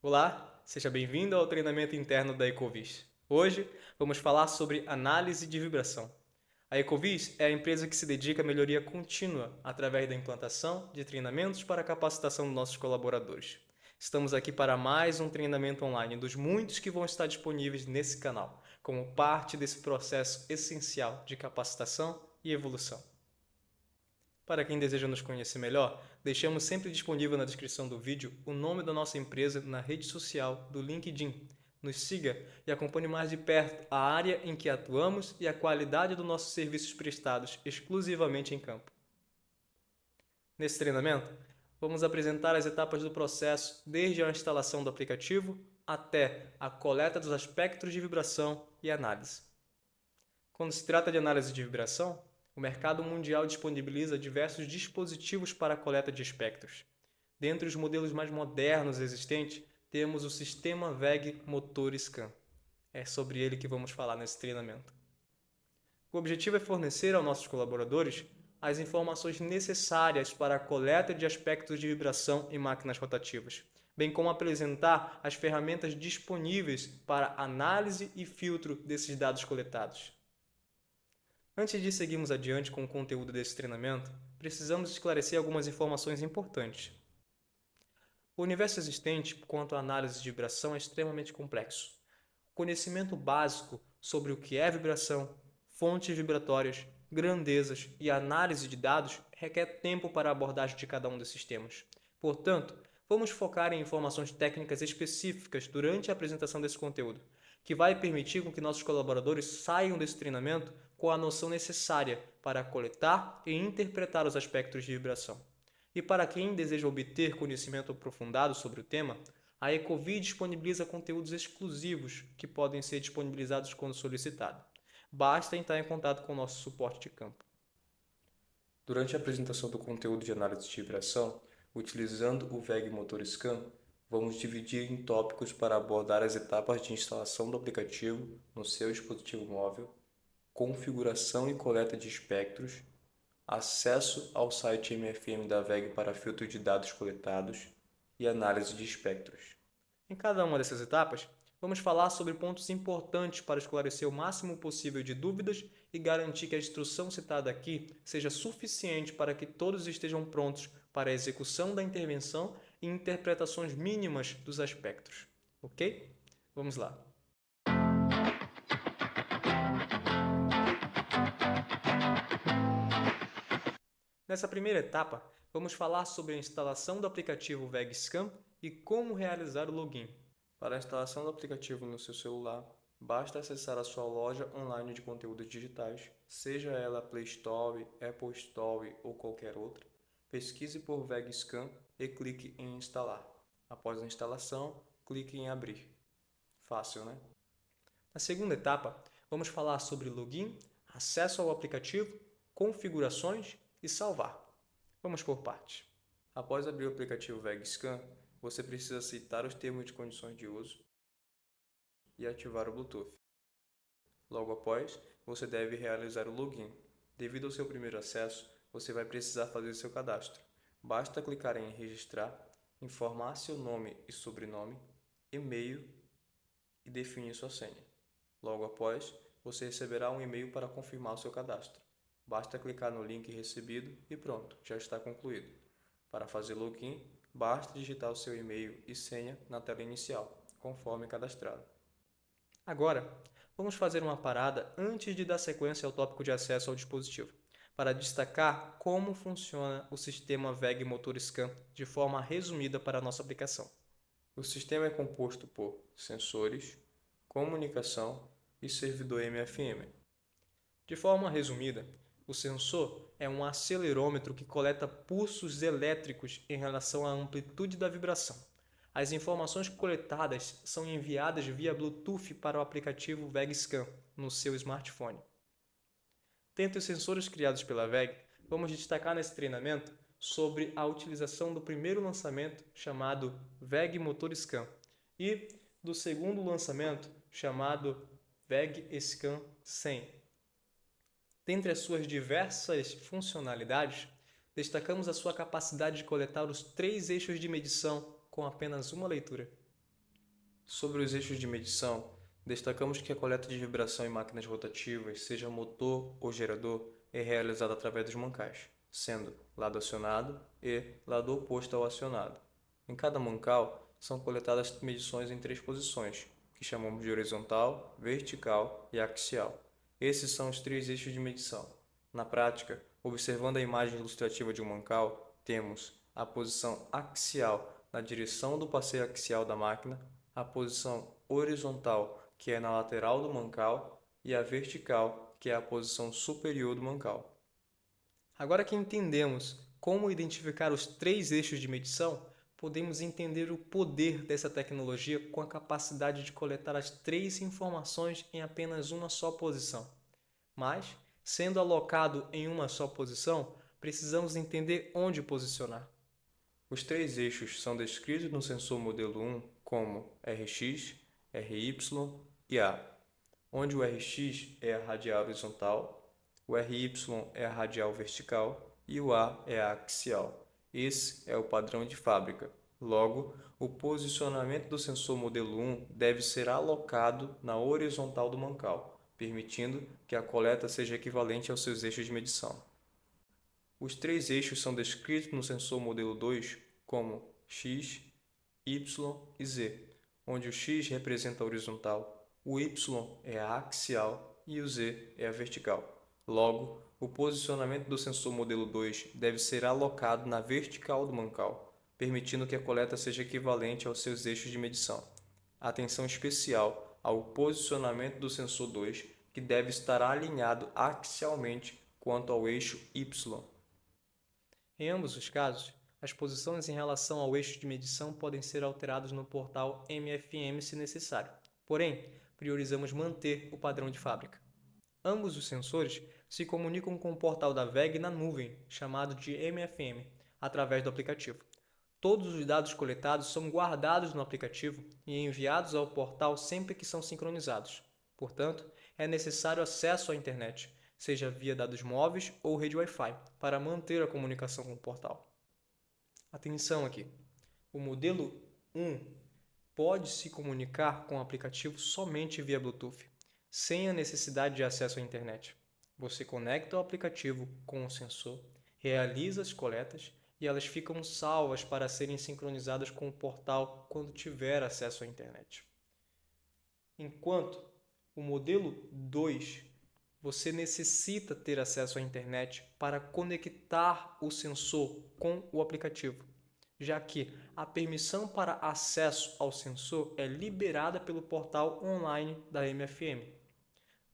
Olá, seja bem-vindo ao treinamento interno da Ecovis. Hoje vamos falar sobre análise de vibração. A Ecovis é a empresa que se dedica à melhoria contínua através da implantação de treinamentos para a capacitação dos nossos colaboradores. Estamos aqui para mais um treinamento online dos muitos que vão estar disponíveis nesse canal, como parte desse processo essencial de capacitação e evolução. Para quem deseja nos conhecer melhor, deixamos sempre disponível na descrição do vídeo o nome da nossa empresa na rede social do LinkedIn. Nos siga e acompanhe mais de perto a área em que atuamos e a qualidade dos nossos serviços prestados exclusivamente em campo. Nesse treinamento, vamos apresentar as etapas do processo desde a instalação do aplicativo até a coleta dos aspectos de vibração e análise. Quando se trata de análise de vibração, o mercado mundial disponibiliza diversos dispositivos para a coleta de espectros. Dentre os modelos mais modernos existentes, temos o sistema VEG Motor Scan. É sobre ele que vamos falar nesse treinamento. O objetivo é fornecer aos nossos colaboradores as informações necessárias para a coleta de aspectos de vibração em máquinas rotativas, bem como apresentar as ferramentas disponíveis para análise e filtro desses dados coletados. Antes de seguirmos adiante com o conteúdo desse treinamento, precisamos esclarecer algumas informações importantes. O universo existente quanto à análise de vibração é extremamente complexo. O conhecimento básico sobre o que é vibração, fontes vibratórias, grandezas e análise de dados requer tempo para a abordagem de cada um desses temas. Portanto, vamos focar em informações técnicas específicas durante a apresentação desse conteúdo, que vai permitir com que nossos colaboradores saiam desse treinamento com a noção necessária para coletar e interpretar os aspectos de vibração. E para quem deseja obter conhecimento aprofundado sobre o tema, a Ecovi disponibiliza conteúdos exclusivos que podem ser disponibilizados quando solicitado. Basta entrar em contato com o nosso suporte de campo. Durante a apresentação do conteúdo de análise de vibração, utilizando o VEG Motor Scan, vamos dividir em tópicos para abordar as etapas de instalação do aplicativo no seu dispositivo móvel, configuração e coleta de espectros, acesso ao site MFM da VEG para filtro de dados coletados e análise de espectros. Em cada uma dessas etapas, vamos falar sobre pontos importantes para esclarecer o máximo possível de dúvidas e garantir que a instrução citada aqui seja suficiente para que todos estejam prontos para a execução da intervenção e interpretações mínimas dos aspectos. Ok? Vamos lá. Nessa primeira etapa, vamos falar sobre a instalação do aplicativo VegScan e como realizar o login. Para a instalação do aplicativo no seu celular, basta acessar a sua loja online de conteúdos digitais, seja ela Play Store, Apple Store ou qualquer outra. Pesquise por VegScan e clique em instalar. Após a instalação, clique em abrir. Fácil, né? Na segunda etapa, vamos falar sobre login, acesso ao aplicativo, configurações e salvar. Vamos por partes. Após abrir o aplicativo VegScan, você precisa aceitar os termos de condições de uso e ativar o Bluetooth. Logo após, você deve realizar o login. Devido ao seu primeiro acesso, você vai precisar fazer seu cadastro. Basta clicar em registrar, informar seu nome e sobrenome, e-mail e definir sua senha. Logo após, você receberá um e-mail para confirmar o seu cadastro. Basta clicar no link recebido e pronto, já está concluído. Para fazer login, basta digitar o seu e-mail e senha na tela inicial, conforme cadastrado. Agora, vamos fazer uma parada antes de dar sequência ao tópico de acesso ao dispositivo, para destacar como funciona o sistema VEG Motor Scan de forma resumida para a nossa aplicação. O sistema é composto por sensores, comunicação e servidor MFM. De forma resumida, o sensor é um acelerômetro que coleta pulsos elétricos em relação à amplitude da vibração. As informações coletadas são enviadas via Bluetooth para o aplicativo VegScan no seu smartphone. Dentre os sensores criados pela VEG, vamos destacar nesse treinamento sobre a utilização do primeiro lançamento chamado VEG Motor Scan e do segundo lançamento chamado VegScan 100. Dentre as suas diversas funcionalidades, destacamos a sua capacidade de coletar os 3 eixos de medição com apenas uma leitura. Sobre os eixos de medição, destacamos que a coleta de vibração em máquinas rotativas, seja motor ou gerador, é realizada através dos mancais, sendo lado acionado e lado oposto ao acionado. Em cada mancal, são coletadas medições em 3 posições, que chamamos de horizontal, vertical e axial. Esses são os 3 eixos de medição. Na prática, observando a imagem ilustrativa de um mancal, temos a posição axial na direção do passeio axial da máquina, a posição horizontal, que é na lateral do mancal, e a vertical, que é a posição superior do mancal. Agora que entendemos como identificar os 3 eixos de medição, podemos entender o poder dessa tecnologia com a capacidade de coletar as 3 informações em apenas uma só posição. Mas, sendo alocado em uma só posição, precisamos entender onde posicionar. Os 3 eixos são descritos no sensor modelo 1 como RX, RY e A, onde o RX é a radial horizontal, o RY é a radial vertical e o A é a axial. Esse é o padrão de fábrica. Logo, o posicionamento do sensor modelo 1 deve ser alocado na horizontal do mancal, permitindo que a coleta seja equivalente aos seus eixos de medição. Os 3 eixos são descritos no sensor modelo 2 como X, Y e Z, onde o X representa a horizontal, o Y é a axial e o Z é a vertical. Logo, o posicionamento do sensor modelo 2 deve ser alocado na vertical do mancal, permitindo que a coleta seja equivalente aos seus eixos de medição. Atenção especial ao posicionamento do sensor 2, que deve estar alinhado axialmente quanto ao eixo Y. Em ambos os casos, as posições em relação ao eixo de medição podem ser alteradas no portal MFM se necessário. Porém, priorizamos manter o padrão de fábrica. Ambos os sensores se comunicam com o portal da WEG na nuvem, chamado de MFM, através do aplicativo. Todos os dados coletados são guardados no aplicativo e enviados ao portal sempre que são sincronizados. Portanto, é necessário acesso à internet, seja via dados móveis ou rede Wi-Fi, para manter a comunicação com o portal. Atenção aqui! O modelo 1 pode se comunicar com o aplicativo somente via Bluetooth, sem a necessidade de acesso à internet. Você conecta o aplicativo com o sensor, realiza as coletas e elas ficam salvas para serem sincronizadas com o portal quando tiver acesso à internet. Enquanto o modelo 2, você necessita ter acesso à internet para conectar o sensor com o aplicativo, já que a permissão para acesso ao sensor é liberada pelo portal online da MFM.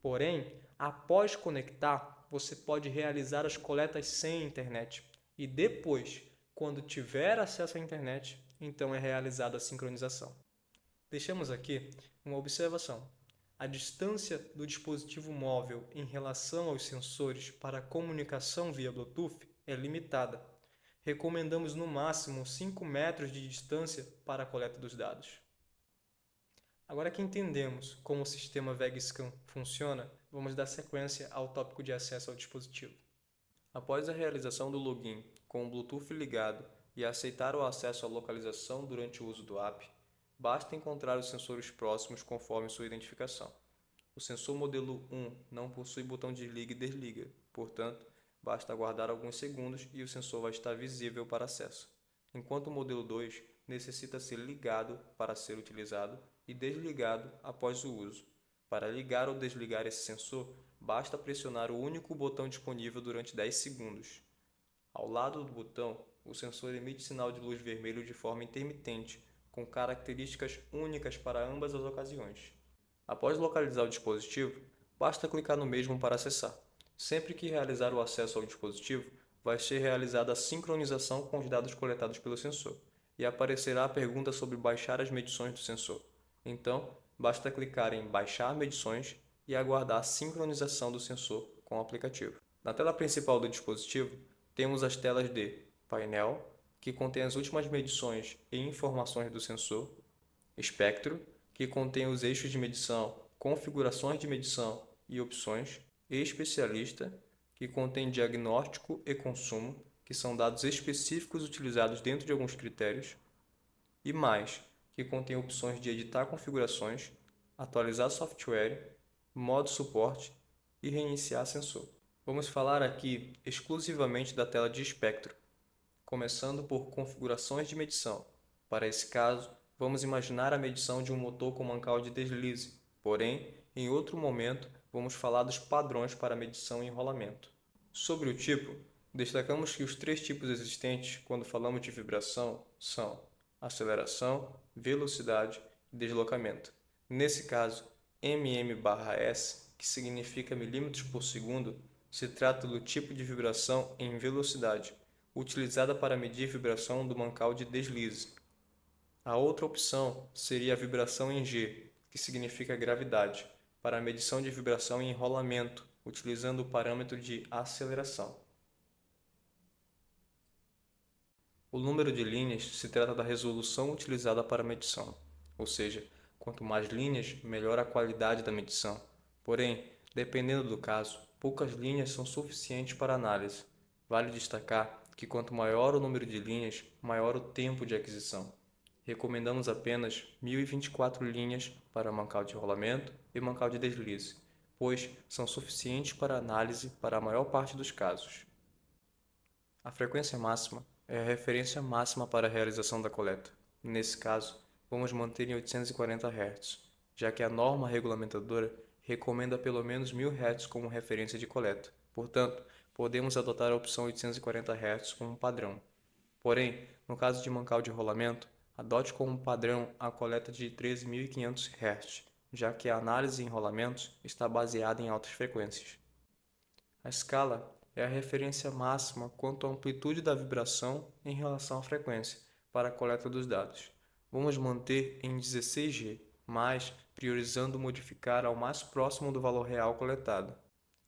Porém, após conectar, você pode realizar as coletas sem internet e depois, quando tiver acesso à internet, então é realizada a sincronização. Deixamos aqui uma observação. A distância do dispositivo móvel em relação aos sensores para a comunicação via Bluetooth é limitada. Recomendamos no máximo 5 metros de distância para a coleta dos dados. Agora que entendemos como o sistema VEGScan funciona, vamos dar sequência ao tópico de acesso ao dispositivo. Após a realização do login com o Bluetooth ligado e aceitar o acesso à localização durante o uso do app, basta encontrar os sensores próximos conforme sua identificação. O sensor modelo 1 não possui botão de liga e desliga, portanto, basta aguardar alguns segundos e o sensor vai estar visível para acesso. Enquanto o modelo 2 necessita ser ligado para ser utilizado e desligado após o uso. Para ligar ou desligar esse sensor, basta pressionar o único botão disponível durante 10 segundos. Ao lado do botão, o sensor emite sinal de luz vermelho de forma intermitente, com características únicas para ambas as ocasiões. Após localizar o dispositivo, basta clicar no mesmo para acessar. Sempre que realizar o acesso ao dispositivo, vai ser realizada a sincronização com os dados coletados pelo sensor e aparecerá a pergunta sobre baixar as medições do sensor. Então, basta clicar em Baixar medições e aguardar a sincronização do sensor com o aplicativo. Na tela principal do dispositivo, temos as telas de Painel, que contém as últimas medições e informações do sensor, Espectro, que contém os eixos de medição, configurações de medição e opções, e Especialista, que contém diagnóstico e consumo, que são dados específicos utilizados dentro de alguns critérios, e mais, que contém opções de editar configurações, atualizar software, modo suporte e reiniciar sensor. Vamos falar aqui exclusivamente da tela de espectro, começando por configurações de medição. Para esse caso, vamos imaginar a medição de um motor com mancal de deslize, porém, em outro momento, vamos falar dos padrões para medição e enrolamento. Sobre o tipo, destacamos que os três tipos existentes quando falamos de vibração são aceleração, velocidade e deslocamento. Nesse caso, mm/s, que significa milímetros por segundo, se trata do tipo de vibração em velocidade, utilizada para medir vibração do mancal de deslize. A outra opção seria a vibração em G, que significa gravidade, para a medição de vibração em enrolamento, utilizando o parâmetro de aceleração. O número de linhas se trata da resolução utilizada para a medição, ou seja, quanto mais linhas, melhor a qualidade da medição. Porém, dependendo do caso, poucas linhas são suficientes para análise. Vale destacar que quanto maior o número de linhas, maior o tempo de aquisição. Recomendamos apenas 1024 linhas para mancal de rolamento e mancal de deslize, pois são suficientes para análise para a maior parte dos casos. A frequência máxima é a referência máxima para a realização da coleta. Nesse caso, vamos manter em 840 Hz, já que a norma regulamentadora recomenda pelo menos 1000 Hz como referência de coleta. Portanto, podemos adotar a opção 840 Hz como padrão. Porém, no caso de mancal de rolamento, adote como padrão a coleta de 13.500 Hz, já que a análise em rolamentos está baseada em altas frequências. A escala é a referência máxima quanto à amplitude da vibração em relação à frequência para a coleta dos dados. Vamos manter em 16G, mas priorizando modificar ao mais próximo do valor real coletado.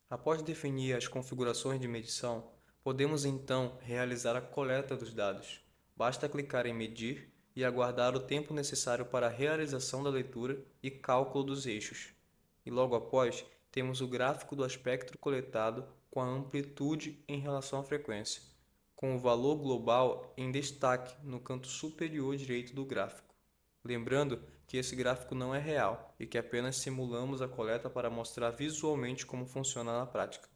Após definir as configurações de medição, podemos então realizar a coleta dos dados. Basta clicar em Medir e aguardar o tempo necessário para a realização da leitura e cálculo dos eixos. E logo após, temos o gráfico do espectro coletado com a amplitude em relação à frequência, com o valor global em destaque no canto superior direito do gráfico. Lembrando que esse gráfico não é real e que apenas simulamos a coleta para mostrar visualmente como funciona na prática.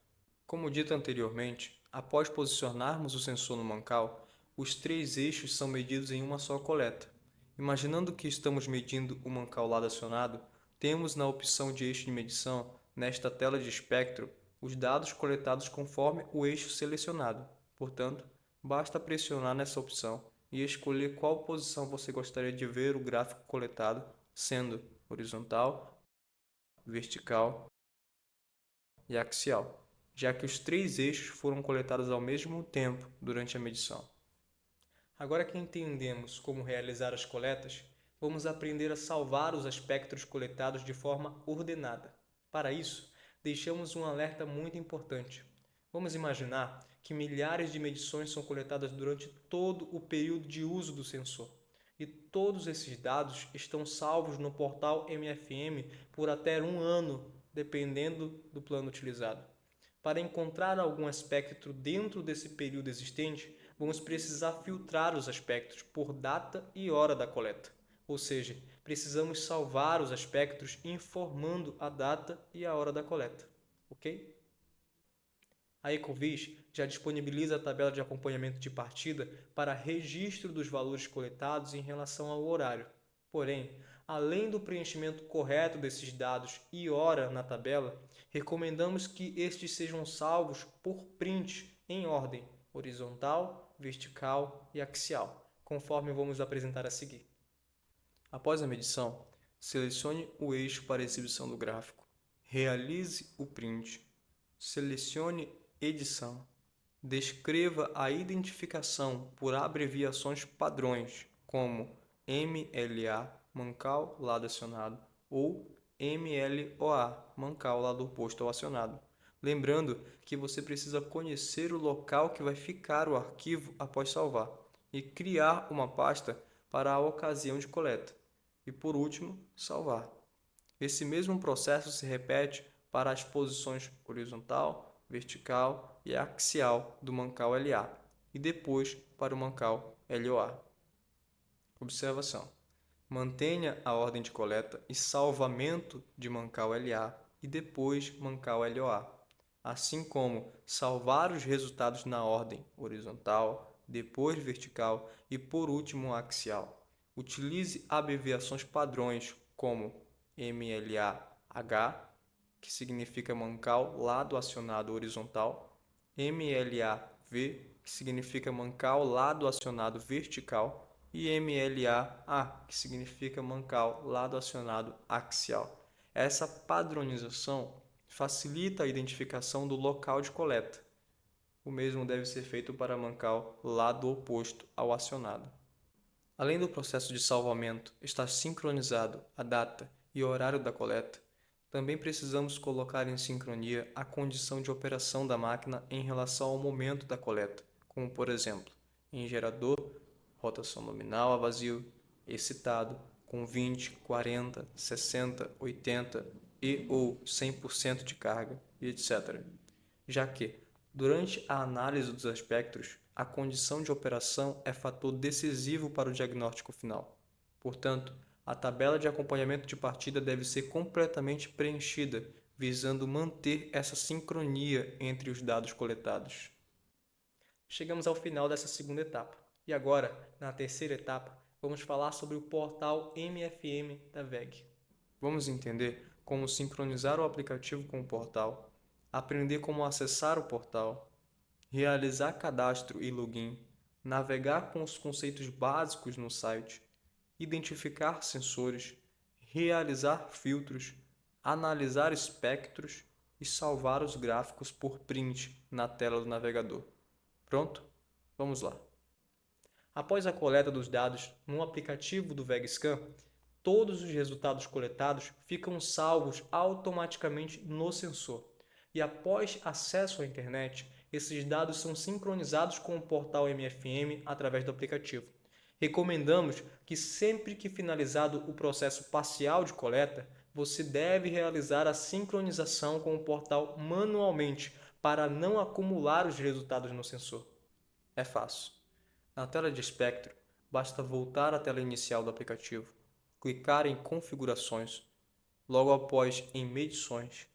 Como dito anteriormente, após posicionarmos o sensor no mancal, os três eixos são medidos em uma só coleta. Imaginando que estamos medindo o mancal lado acionado, temos na opção de eixo de medição, nesta tela de espectro, os dados coletados conforme o eixo selecionado. Portanto, basta pressionar nessa opção e escolher qual posição você gostaria de ver o gráfico coletado, sendo horizontal, vertical e axial, já que os três eixos foram coletados ao mesmo tempo durante a medição. Agora que entendemos como realizar as coletas, vamos aprender a salvar os espectros coletados de forma ordenada. Para isso, deixamos um alerta muito importante. Vamos imaginar que milhares de medições são coletadas durante todo o período de uso do sensor. E todos esses dados estão salvos no portal MFM por até 1 ano, dependendo do plano utilizado. Para encontrar algum espectro dentro desse período existente, vamos precisar filtrar os espectros por data e hora da coleta. Ou seja, precisamos salvar os espectros informando a data e a hora da coleta. Ok? A Ecovis já disponibiliza a tabela de acompanhamento de partida para registro dos valores coletados em relação ao horário. Porém, além do preenchimento correto desses dados e hora na tabela, recomendamos que estes sejam salvos por print em ordem horizontal, vertical e axial, conforme vamos apresentar a seguir. Após a medição, selecione o eixo para exibição do gráfico, realize o print, selecione Edição. Descreva a identificação por abreviações padrões, como MLA, mancal lado acionado, ou MLOA, mancal lado oposto ao acionado. Lembrando que você precisa conhecer o local que vai ficar o arquivo após salvar e criar uma pasta para a ocasião de coleta. E por último, salvar. Esse mesmo processo se repete para as posições horizontal, vertical e axial do mancal LA e depois para o mancal LOA. Observação: Mantenha a ordem de coleta e salvamento de Mancal LA e depois Mancal LOA, assim como salvar os resultados na ordem horizontal, depois vertical e por último axial. Utilize abreviações padrões como MLAH, que significa Mancal lado acionado horizontal, MLAV, que significa Mancal lado acionado vertical, e MLA-A, que significa Mancal lado acionado axial. Essa padronização facilita a identificação do local de coleta. O mesmo deve ser feito para Mancal lado oposto ao acionado. Além do processo de salvamento estar sincronizado a data e horário da coleta, também precisamos colocar em sincronia a condição de operação da máquina em relação ao momento da coleta, como por exemplo, em gerador, rotação nominal a vazio, excitado, com 20, 40, 60, 80 e ou 100% de carga, e etc. Já que, durante a análise dos espectros, a condição de operação é fator decisivo para o diagnóstico final. Portanto, a tabela de acompanhamento de partida deve ser completamente preenchida, visando manter essa sincronia entre os dados coletados. Chegamos ao final dessa segunda etapa. E agora, na terceira etapa, vamos falar sobre o portal MFM da WEG. Vamos entender como sincronizar o aplicativo com o portal, aprender como acessar o portal, realizar cadastro e login, navegar com os conceitos básicos no site, identificar sensores, realizar filtros, analisar espectros e salvar os gráficos por print na tela do navegador. Pronto? Vamos lá. Após a coleta dos dados no aplicativo do VegScan, todos os resultados coletados ficam salvos automaticamente no sensor. E após acesso à internet, esses dados são sincronizados com o portal MFM através do aplicativo. Recomendamos que sempre que finalizado o processo parcial de coleta, você deve realizar a sincronização com o portal manualmente para não acumular os resultados no sensor. É fácil. Na tela de espectro, basta voltar à tela inicial do aplicativo, clicar em Configurações, logo após em Medições.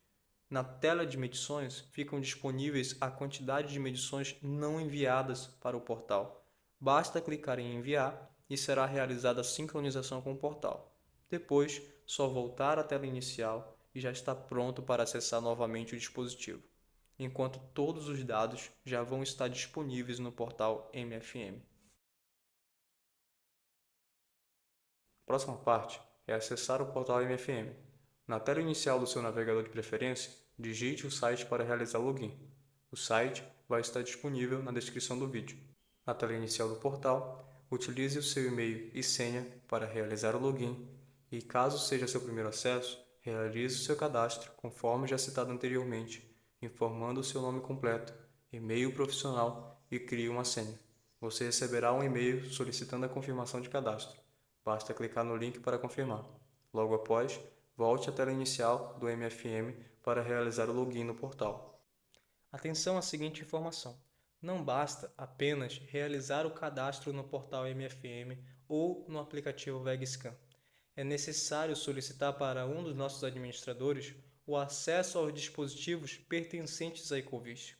Na tela de medições ficam disponíveis a quantidade de medições não enviadas para o portal. Basta clicar em Enviar e será realizada a sincronização com o portal. Depois, só voltar à tela inicial e já está pronto para acessar novamente o dispositivo, enquanto todos os dados já vão estar disponíveis no portal MFM. A próxima parte é acessar o portal MFM. Na tela inicial do seu navegador de preferência, digite o site para realizar o login. O site vai estar disponível na descrição do vídeo. Na tela inicial do portal, utilize o seu e-mail e senha para realizar o login e, caso seja seu primeiro acesso, realize o seu cadastro conforme já citado anteriormente, informando o seu nome completo, e-mail profissional e crie uma senha. Você receberá um e-mail solicitando a confirmação de cadastro. Basta clicar no link para confirmar. Logo após, volte à tela inicial do MFM para realizar o login no portal. Atenção à seguinte informação. Não basta apenas realizar o cadastro no portal MFM ou no aplicativo VegScan. É necessário solicitar para um dos nossos administradores o acesso aos dispositivos pertencentes à Ecovis.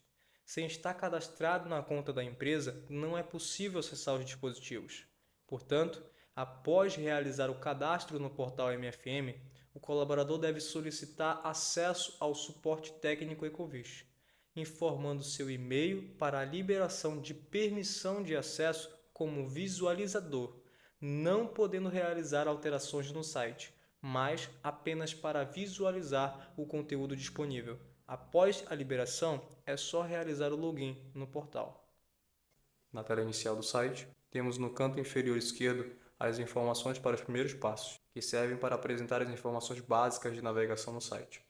Sem estar cadastrado na conta da empresa, não é possível acessar os dispositivos. Portanto, após realizar o cadastro no portal MFM, o colaborador deve solicitar acesso ao suporte técnico Ecovis, informando seu e-mail para a liberação de permissão de acesso como visualizador, não podendo realizar alterações no site, mas apenas para visualizar o conteúdo disponível. Após a liberação, é só realizar o login no portal. Na tela inicial do site, temos no canto inferior esquerdo as informações para os primeiros passos, que servem para apresentar as informações básicas de navegação no site.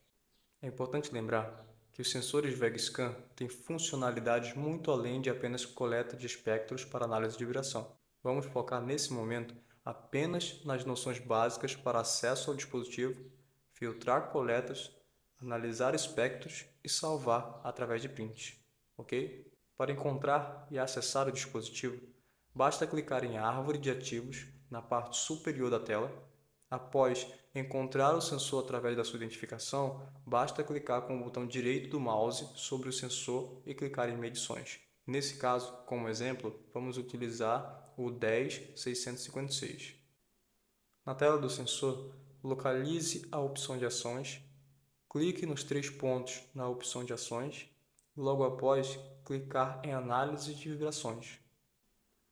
É importante lembrar que os sensores VegScan têm funcionalidades muito além de apenas coleta de espectros para análise de vibração. Vamos focar nesse momento apenas nas noções básicas para acesso ao dispositivo, filtrar coletas, analisar espectros e salvar através de print, ok? Para encontrar e acessar o dispositivo, basta clicar em Árvore de Ativos na parte superior da tela. Após encontrar o sensor através da sua identificação, basta clicar com o botão direito do mouse sobre o sensor e clicar em Medições. Nesse caso, como exemplo, vamos utilizar o 10656. Na tela do sensor, localize a opção de ações, clique nos 3 pontos na opção de ações e logo após clicar em Análise de vibrações.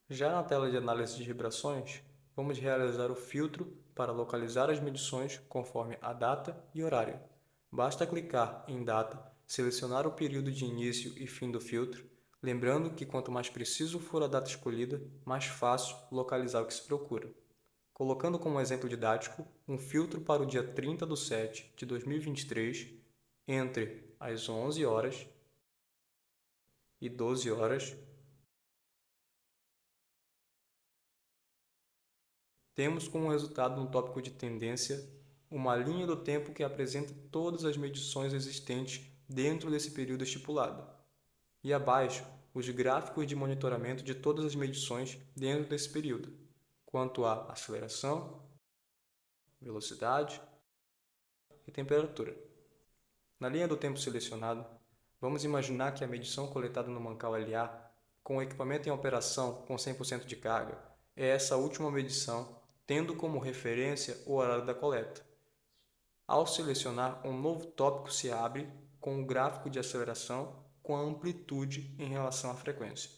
Já na tela de análise de vibrações, vamos realizar o filtro para localizar as medições conforme a data e horário. Basta clicar em Data, selecionar o período de início e fim do filtro, lembrando que quanto mais preciso for a data escolhida, mais fácil localizar o que se procura. Colocando como exemplo didático um filtro para o dia 30/7/2023, entre as 11 horas e 12 horas, temos como resultado no tópico de tendência uma linha do tempo que apresenta todas as medições existentes dentro desse período estipulado. E abaixo, os gráficos de monitoramento de todas as medições dentro desse período, quanto à aceleração, velocidade e temperatura. Na linha do tempo selecionado, vamos imaginar que a medição coletada no Mancal LA, com o equipamento em operação com 100% de carga, é essa última medição, tendo como referência o horário da coleta. Ao selecionar, um novo tópico se abre com o gráfico de aceleração com a amplitude em relação à frequência.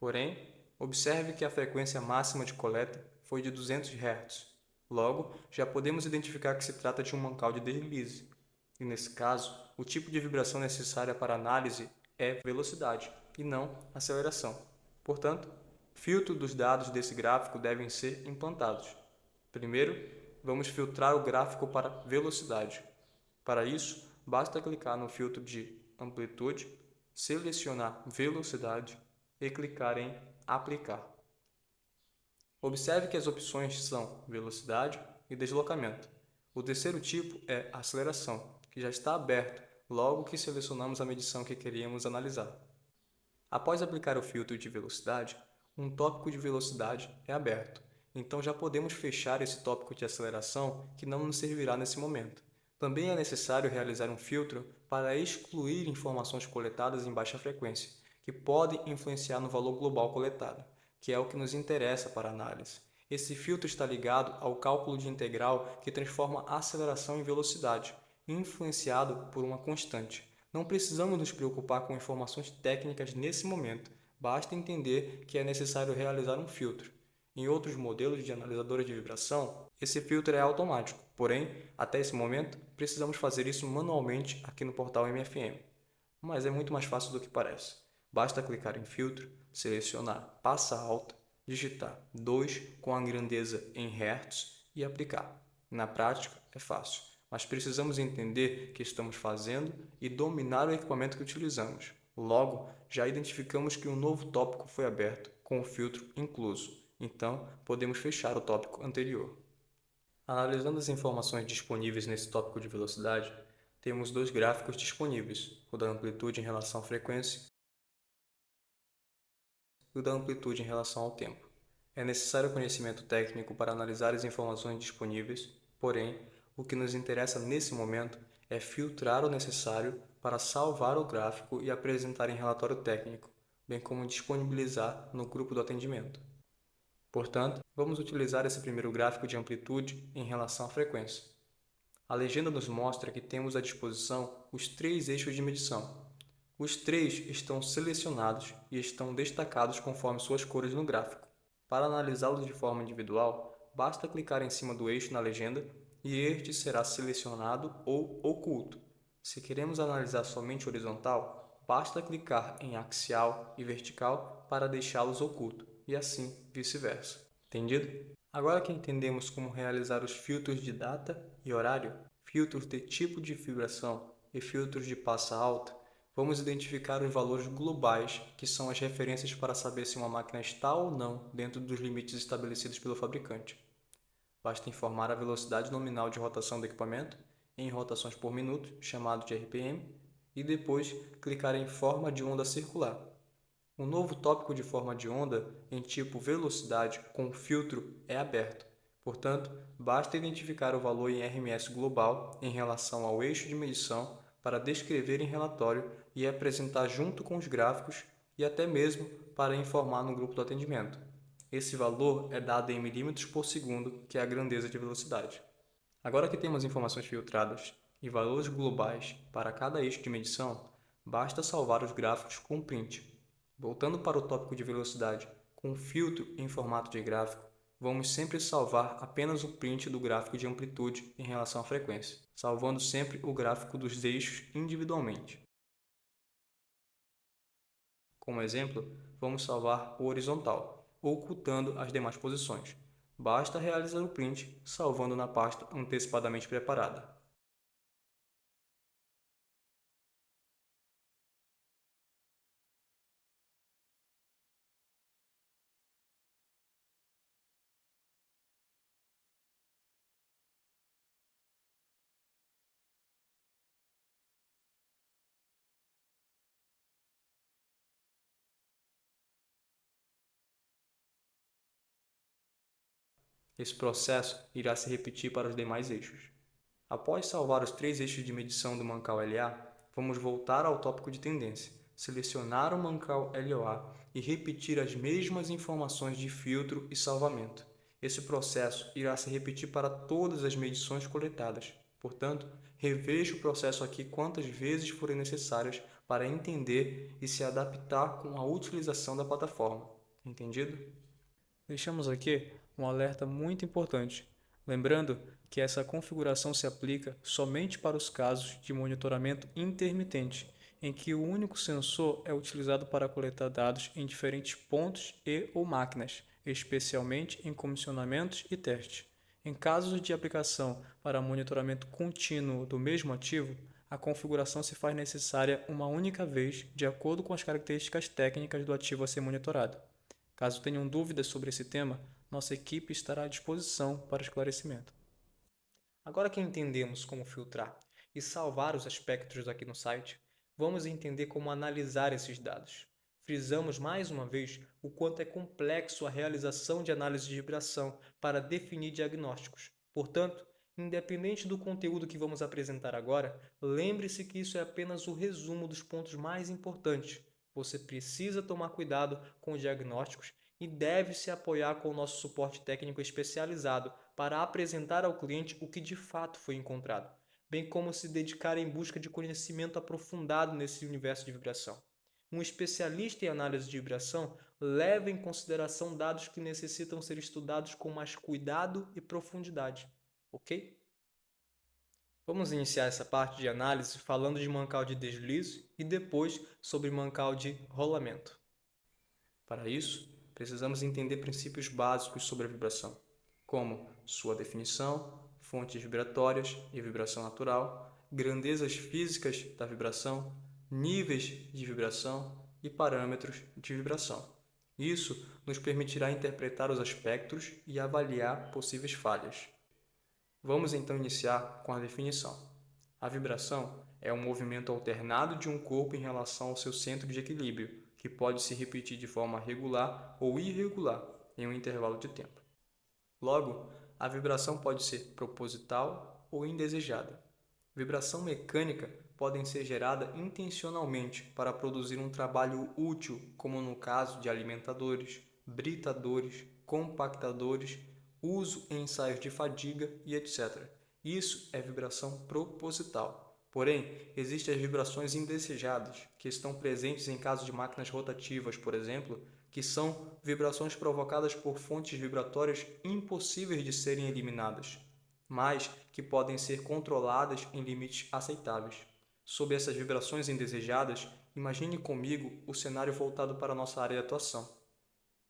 Porém, observe que a frequência máxima de coleta foi de 200 Hz. Logo, já podemos identificar que se trata de um Mancal de deslize. E nesse caso, o tipo de vibração necessária para análise é velocidade e não aceleração. Portanto, filtro dos dados desse gráfico devem ser implantados. Primeiro, vamos filtrar o gráfico para velocidade. Para isso, basta clicar no filtro de amplitude, selecionar velocidade e clicar em aplicar. Observe que as opções são velocidade e deslocamento. O terceiro tipo é aceleração, que já está aberto logo que selecionamos a medição que queríamos analisar. Após aplicar o filtro de velocidade, um tópico de velocidade é aberto, então já podemos fechar esse tópico de aceleração que não nos servirá nesse momento. Também é necessário realizar um filtro para excluir informações coletadas em baixa frequência, que podem influenciar no valor global coletado, que é o que nos interessa para a análise. Esse filtro está ligado ao cálculo de integral que transforma a aceleração em velocidade, influenciado por uma constante. Não precisamos nos preocupar com informações técnicas nesse momento, basta entender que é necessário realizar um filtro. Em outros modelos de analisadores de vibração, esse filtro é automático, porém, até esse momento, precisamos fazer isso manualmente aqui no portal MFM. Mas é muito mais fácil do que parece. Basta clicar em filtro, selecionar passa alta, digitar 2 com a grandeza em Hz e aplicar. Na prática, é fácil, mas precisamos entender o que estamos fazendo e dominar o equipamento que utilizamos. Logo, já identificamos que um novo tópico foi aberto com o filtro incluso, então podemos fechar o tópico anterior. Analisando as informações disponíveis nesse tópico de velocidade, temos 2 gráficos disponíveis, o da amplitude em relação à frequência e o da amplitude em relação ao tempo. É necessário conhecimento técnico para analisar as informações disponíveis, porém, o que nos interessa nesse momento é filtrar o necessário para salvar o gráfico e apresentar em relatório técnico, bem como disponibilizar no grupo do atendimento. Portanto, vamos utilizar esse primeiro gráfico de amplitude em relação à frequência. A legenda nos mostra que temos à disposição os 3 eixos de medição. Os 3 estão selecionados e estão destacados conforme suas cores no gráfico. Para analisá-los de forma individual, basta clicar em cima do eixo na legenda e este será selecionado ou oculto. Se queremos analisar somente horizontal, basta clicar em axial e vertical para deixá-los ocultos, e assim vice-versa. Entendido? Agora que entendemos como realizar os filtros de data e horário, filtros de tipo de vibração e filtros de passa alta, vamos identificar os valores globais, que são as referências para saber se uma máquina está ou não dentro dos limites estabelecidos pelo fabricante. Basta informar a velocidade nominal de rotação do equipamento, em rotações por minuto, chamado de RPM, e depois clicar em forma de onda circular. O novo tópico de forma de onda em tipo velocidade com filtro é aberto. Portanto, basta identificar o valor em RMS global em relação ao eixo de medição para descrever em relatório e apresentar junto com os gráficos e até mesmo para informar no grupo do atendimento. Esse valor é dado em milímetros por segundo, que é a grandeza de velocidade. Agora que temos informações filtradas e valores globais para cada eixo de medição, basta salvar os gráficos com print. Voltando para o tópico de velocidade, com filtro em formato de gráfico, vamos sempre salvar apenas o print do gráfico de amplitude em relação à frequência, salvando sempre o gráfico dos eixos individualmente. Como exemplo, vamos salvar o horizontal, ocultando as demais posições. Basta realizar o print, salvando na pasta antecipadamente preparada. Esse processo irá se repetir para os demais eixos. Após salvar os 3 eixos de medição do Mancal LA, vamos voltar ao tópico de tendência, selecionar o Mancal LOA e repetir as mesmas informações de filtro e salvamento. Esse processo irá se repetir para todas as medições coletadas. Portanto, reveja o processo aqui quantas vezes forem necessárias para entender e se adaptar com a utilização da plataforma. Entendido? Deixamos aqui um alerta muito importante, lembrando que essa configuração se aplica somente para os casos de monitoramento intermitente, em que o único sensor é utilizado para coletar dados em diferentes pontos e/ou máquinas, especialmente em comissionamentos e testes. Em casos de aplicação para monitoramento contínuo do mesmo ativo, a configuração se faz necessária uma única vez, de acordo com as características técnicas do ativo a ser monitorado. Caso tenham dúvidas sobre esse tema, nossa equipe estará à disposição para esclarecimento. Agora que entendemos como filtrar e salvar os aspectos aqui no site, vamos entender como analisar esses dados. Frisamos mais uma vez o quanto é complexo a realização de análise de vibração para definir diagnósticos. Portanto, independente do conteúdo que vamos apresentar agora, lembre-se que isso é apenas o resumo dos pontos mais importantes. Você precisa tomar cuidado com os diagnósticos e deve se apoiar com o nosso suporte técnico especializado para apresentar ao cliente o que de fato foi encontrado, bem como se dedicar em busca de conhecimento aprofundado nesse universo de vibração. Um especialista em análise de vibração leva em consideração dados que necessitam ser estudados com mais cuidado e profundidade, ok? Vamos iniciar essa parte de análise falando de mancal de deslize e depois sobre mancal de rolamento. Para isso, precisamos entender princípios básicos sobre a vibração, como sua definição, fontes vibratórias e vibração natural, grandezas físicas da vibração, níveis de vibração e parâmetros de vibração. Isso nos permitirá interpretar os aspectos e avaliar possíveis falhas. Vamos então iniciar com a definição. A vibração é um movimento alternado de um corpo em relação ao seu centro de equilíbrio, que pode se repetir de forma regular ou irregular em um intervalo de tempo. Logo, a vibração pode ser proposital ou indesejada. Vibração mecânica podem ser gerada intencionalmente para produzir um trabalho útil, como no caso de alimentadores, britadores, compactadores, uso em ensaios de fadiga e etc. Isso é vibração proposital. Porém, existem as vibrações indesejadas, que estão presentes em casos de máquinas rotativas, por exemplo, que são vibrações provocadas por fontes vibratórias impossíveis de serem eliminadas, mas que podem ser controladas em limites aceitáveis. Sob essas vibrações indesejadas, imagine comigo o cenário voltado para a nossa área de atuação.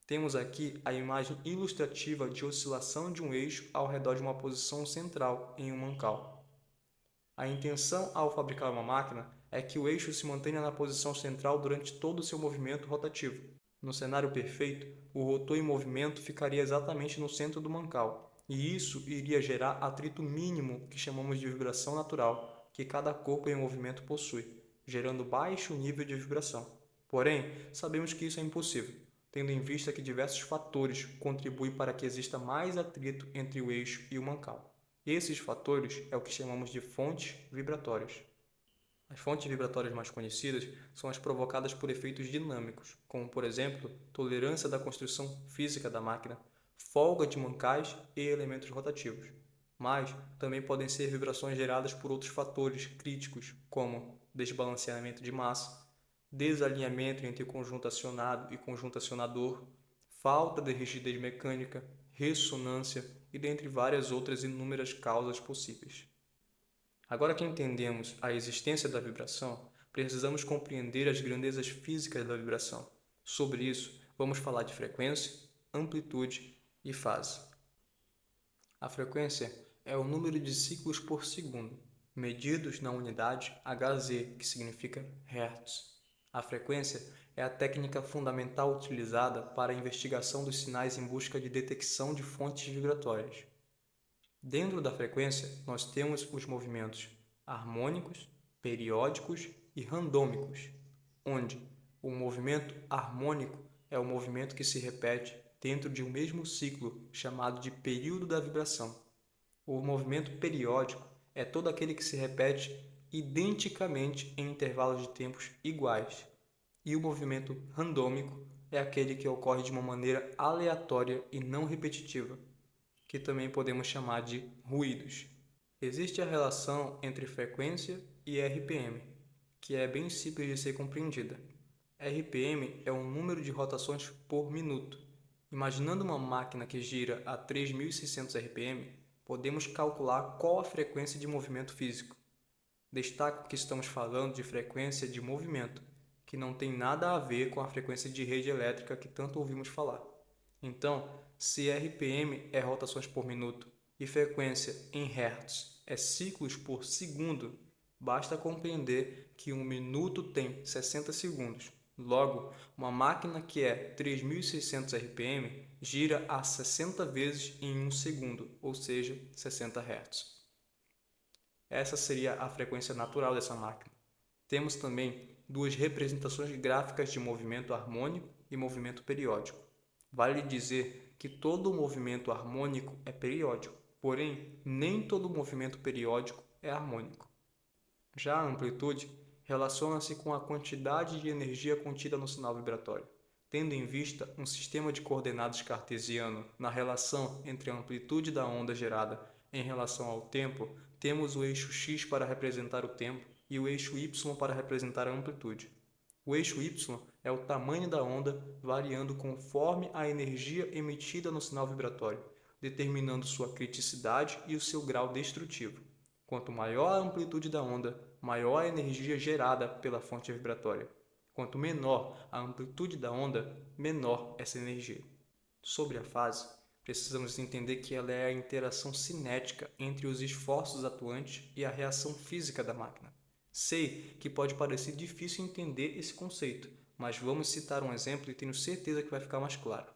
Temos aqui a imagem ilustrativa de oscilação de um eixo ao redor de uma posição central em um mancal. A intenção ao fabricar uma máquina é que o eixo se mantenha na posição central durante todo o seu movimento rotativo. No cenário perfeito, o rotor em movimento ficaria exatamente no centro do mancal, e isso iria gerar atrito mínimo que chamamos de vibração natural, que cada corpo em movimento possui, gerando baixo nível de vibração. Porém, sabemos que isso é impossível, tendo em vista que diversos fatores contribuem para que exista mais atrito entre o eixo e o mancal. Esses fatores é o que chamamos de fontes vibratórias. As fontes vibratórias mais conhecidas são as provocadas por efeitos dinâmicos, como, por exemplo, tolerância da construção física da máquina, folga de mancais e elementos rotativos. Mas também podem ser vibrações geradas por outros fatores críticos, como desbalanceamento de massa, desalinhamento entre conjunto acionado e conjunto acionador, falta de rigidez mecânica, ressonância e dentre várias outras inúmeras causas possíveis. Agora que entendemos a existência da vibração, precisamos compreender as grandezas físicas da vibração. Sobre isso, vamos falar de frequência, amplitude e fase. A frequência é o número de ciclos por segundo, medidos na unidade Hz, que significa Hertz. A frequência é a técnica fundamental utilizada para a investigação dos sinais em busca de detecção de fontes vibratórias. Dentro da frequência, nós temos os movimentos harmônicos, periódicos e randômicos, onde o movimento harmônico é o movimento que se repete dentro de um mesmo ciclo, chamado de período da vibração. O movimento periódico é todo aquele que se repete identicamente em intervalos de tempos iguais. E o movimento randômico é aquele que ocorre de uma maneira aleatória e não repetitiva, que também podemos chamar de ruídos. Existe a relação entre frequência e RPM, que é bem simples de ser compreendida. RPM é o número de rotações por minuto. Imaginando uma máquina que gira a 3.600 RPM, podemos calcular qual a frequência de movimento físico. Destaco que estamos falando de frequência de movimento, que não tem nada a ver com a frequência de rede elétrica que tanto ouvimos falar. Então, se RPM é rotações por minuto e frequência em Hertz é ciclos por segundo, basta compreender que um minuto tem 60 segundos. Logo, uma máquina que é 3.600 RPM gira a 60 vezes em um segundo, ou seja, 60 Hz. Essa seria a frequência natural dessa máquina. Temos também duas representações gráficas de movimento harmônico e movimento periódico. Vale dizer que todo movimento harmônico é periódico, porém, nem todo movimento periódico é harmônico. Já a amplitude relaciona-se com a quantidade de energia contida no sinal vibratório, tendo em vista um sistema de coordenadas cartesiano na relação entre a amplitude da onda gerada em relação ao tempo. Temos o eixo x para representar o tempo e o eixo y para representar a amplitude. O eixo y é o tamanho da onda variando conforme a energia emitida no sinal vibratório, determinando sua criticidade e o seu grau destrutivo. Quanto maior a amplitude da onda, maior a energia gerada pela fonte vibratória. Quanto menor a amplitude da onda, menor essa energia. Sobre a fase, precisamos entender que ela é a interação cinética entre os esforços atuantes e a reação física da máquina. Sei que pode parecer difícil entender esse conceito, mas vamos citar um exemplo e tenho certeza que vai ficar mais claro.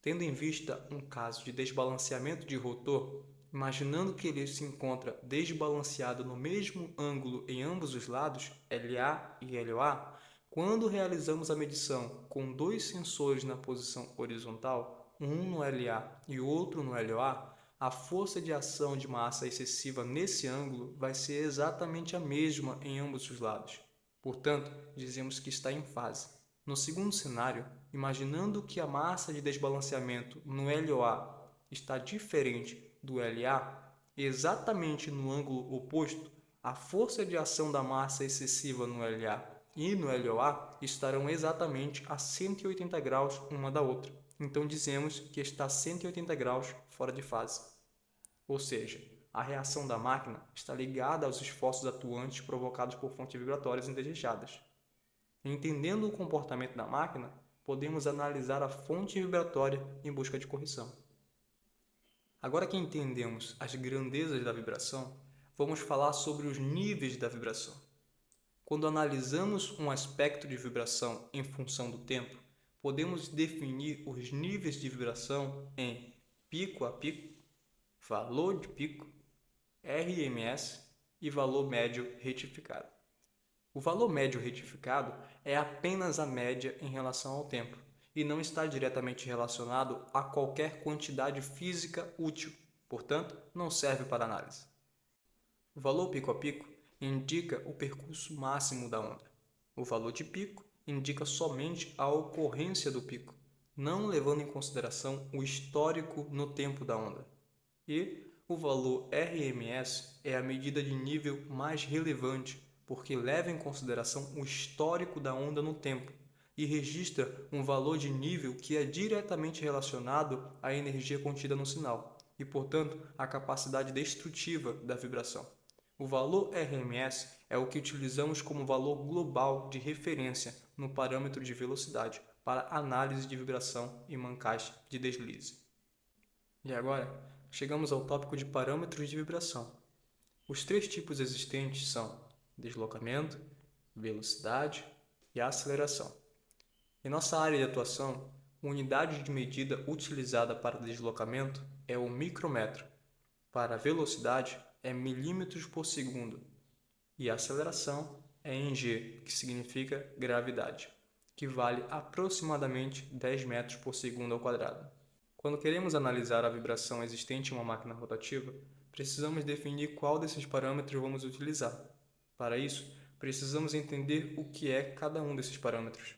Tendo em vista um caso de desbalanceamento de rotor, imaginando que ele se encontra desbalanceado no mesmo ângulo em ambos os lados, LA e LOA, quando realizamos a medição com dois sensores na posição horizontal, um no LA e o outro no LOA, a força de ação de massa excessiva nesse ângulo vai ser exatamente a mesma em ambos os lados. Portanto, dizemos que está em fase. No segundo cenário, imaginando que a massa de desbalanceamento no LOA está diferente do LA, exatamente no ângulo oposto, a força de ação da massa excessiva no LA e no LOA estarão exatamente a 180 graus uma da outra. Então dizemos que está 180 graus fora de fase. Ou seja, a reação da máquina está ligada aos esforços atuantes provocados por fontes vibratórias indesejadas. Entendendo o comportamento da máquina, podemos analisar a fonte vibratória em busca de correção. Agora que entendemos as grandezas da vibração, vamos falar sobre os níveis da vibração. Quando analisamos um aspecto de vibração em função do tempo, podemos definir os níveis de vibração em pico a pico, valor de pico, RMS e valor médio retificado. O valor médio retificado é apenas a média em relação ao tempo e não está diretamente relacionado a qualquer quantidade física útil, portanto, não serve para análise. O valor pico a pico indica o percurso máximo da onda. O valor de pico indica somente a ocorrência do pico, não levando em consideração o histórico no tempo da onda. E o valor RMS é a medida de nível mais relevante, porque leva em consideração o histórico da onda no tempo e registra um valor de nível que é diretamente relacionado à energia contida no sinal e, portanto, à capacidade destrutiva da vibração. O valor RMS é o que utilizamos como valor global de referência no parâmetro de velocidade para análise de vibração em mancais de deslize. E agora, chegamos ao tópico de parâmetros de vibração. Os três tipos existentes são deslocamento, velocidade e aceleração. Em nossa área de atuação, a unidade de medida utilizada para deslocamento é o micrômetro. Para a velocidade, é milímetros por segundo. E a aceleração é em g, que significa gravidade, que vale aproximadamente 10 metros por segundo ao quadrado. Quando queremos analisar a vibração existente em uma máquina rotativa, precisamos definir qual desses parâmetros vamos utilizar. Para isso, precisamos entender o que é cada um desses parâmetros.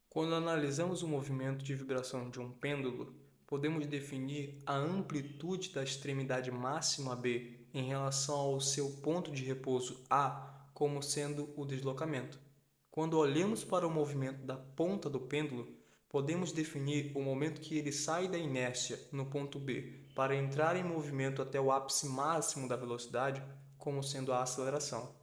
Quando analisamos o movimento de vibração de um pêndulo, podemos definir a amplitude da extremidade máxima B em relação ao seu ponto de repouso A como sendo o deslocamento. Quando olhamos para o movimento da ponta do pêndulo, podemos definir o momento que ele sai da inércia no ponto B para entrar em movimento até o ápice máximo da velocidade como sendo a aceleração.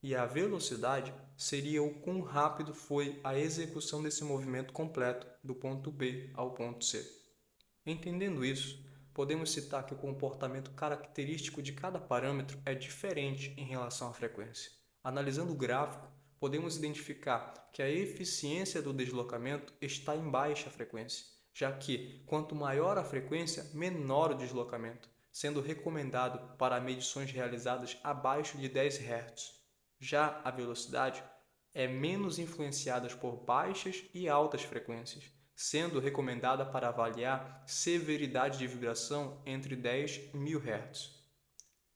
E a velocidade seria o quão rápido foi a execução desse movimento completo do ponto B ao ponto C. Entendendo isso, podemos citar que o comportamento característico de cada parâmetro é diferente em relação à frequência. Analisando o gráfico, podemos identificar que a eficiência do deslocamento está em baixa frequência, já que quanto maior a frequência, menor o deslocamento, sendo recomendado para medições realizadas abaixo de 10 Hz. Já a velocidade é menos influenciada por baixas e altas frequências, sendo recomendada para avaliar severidade de vibração entre 10 e 1000 Hz.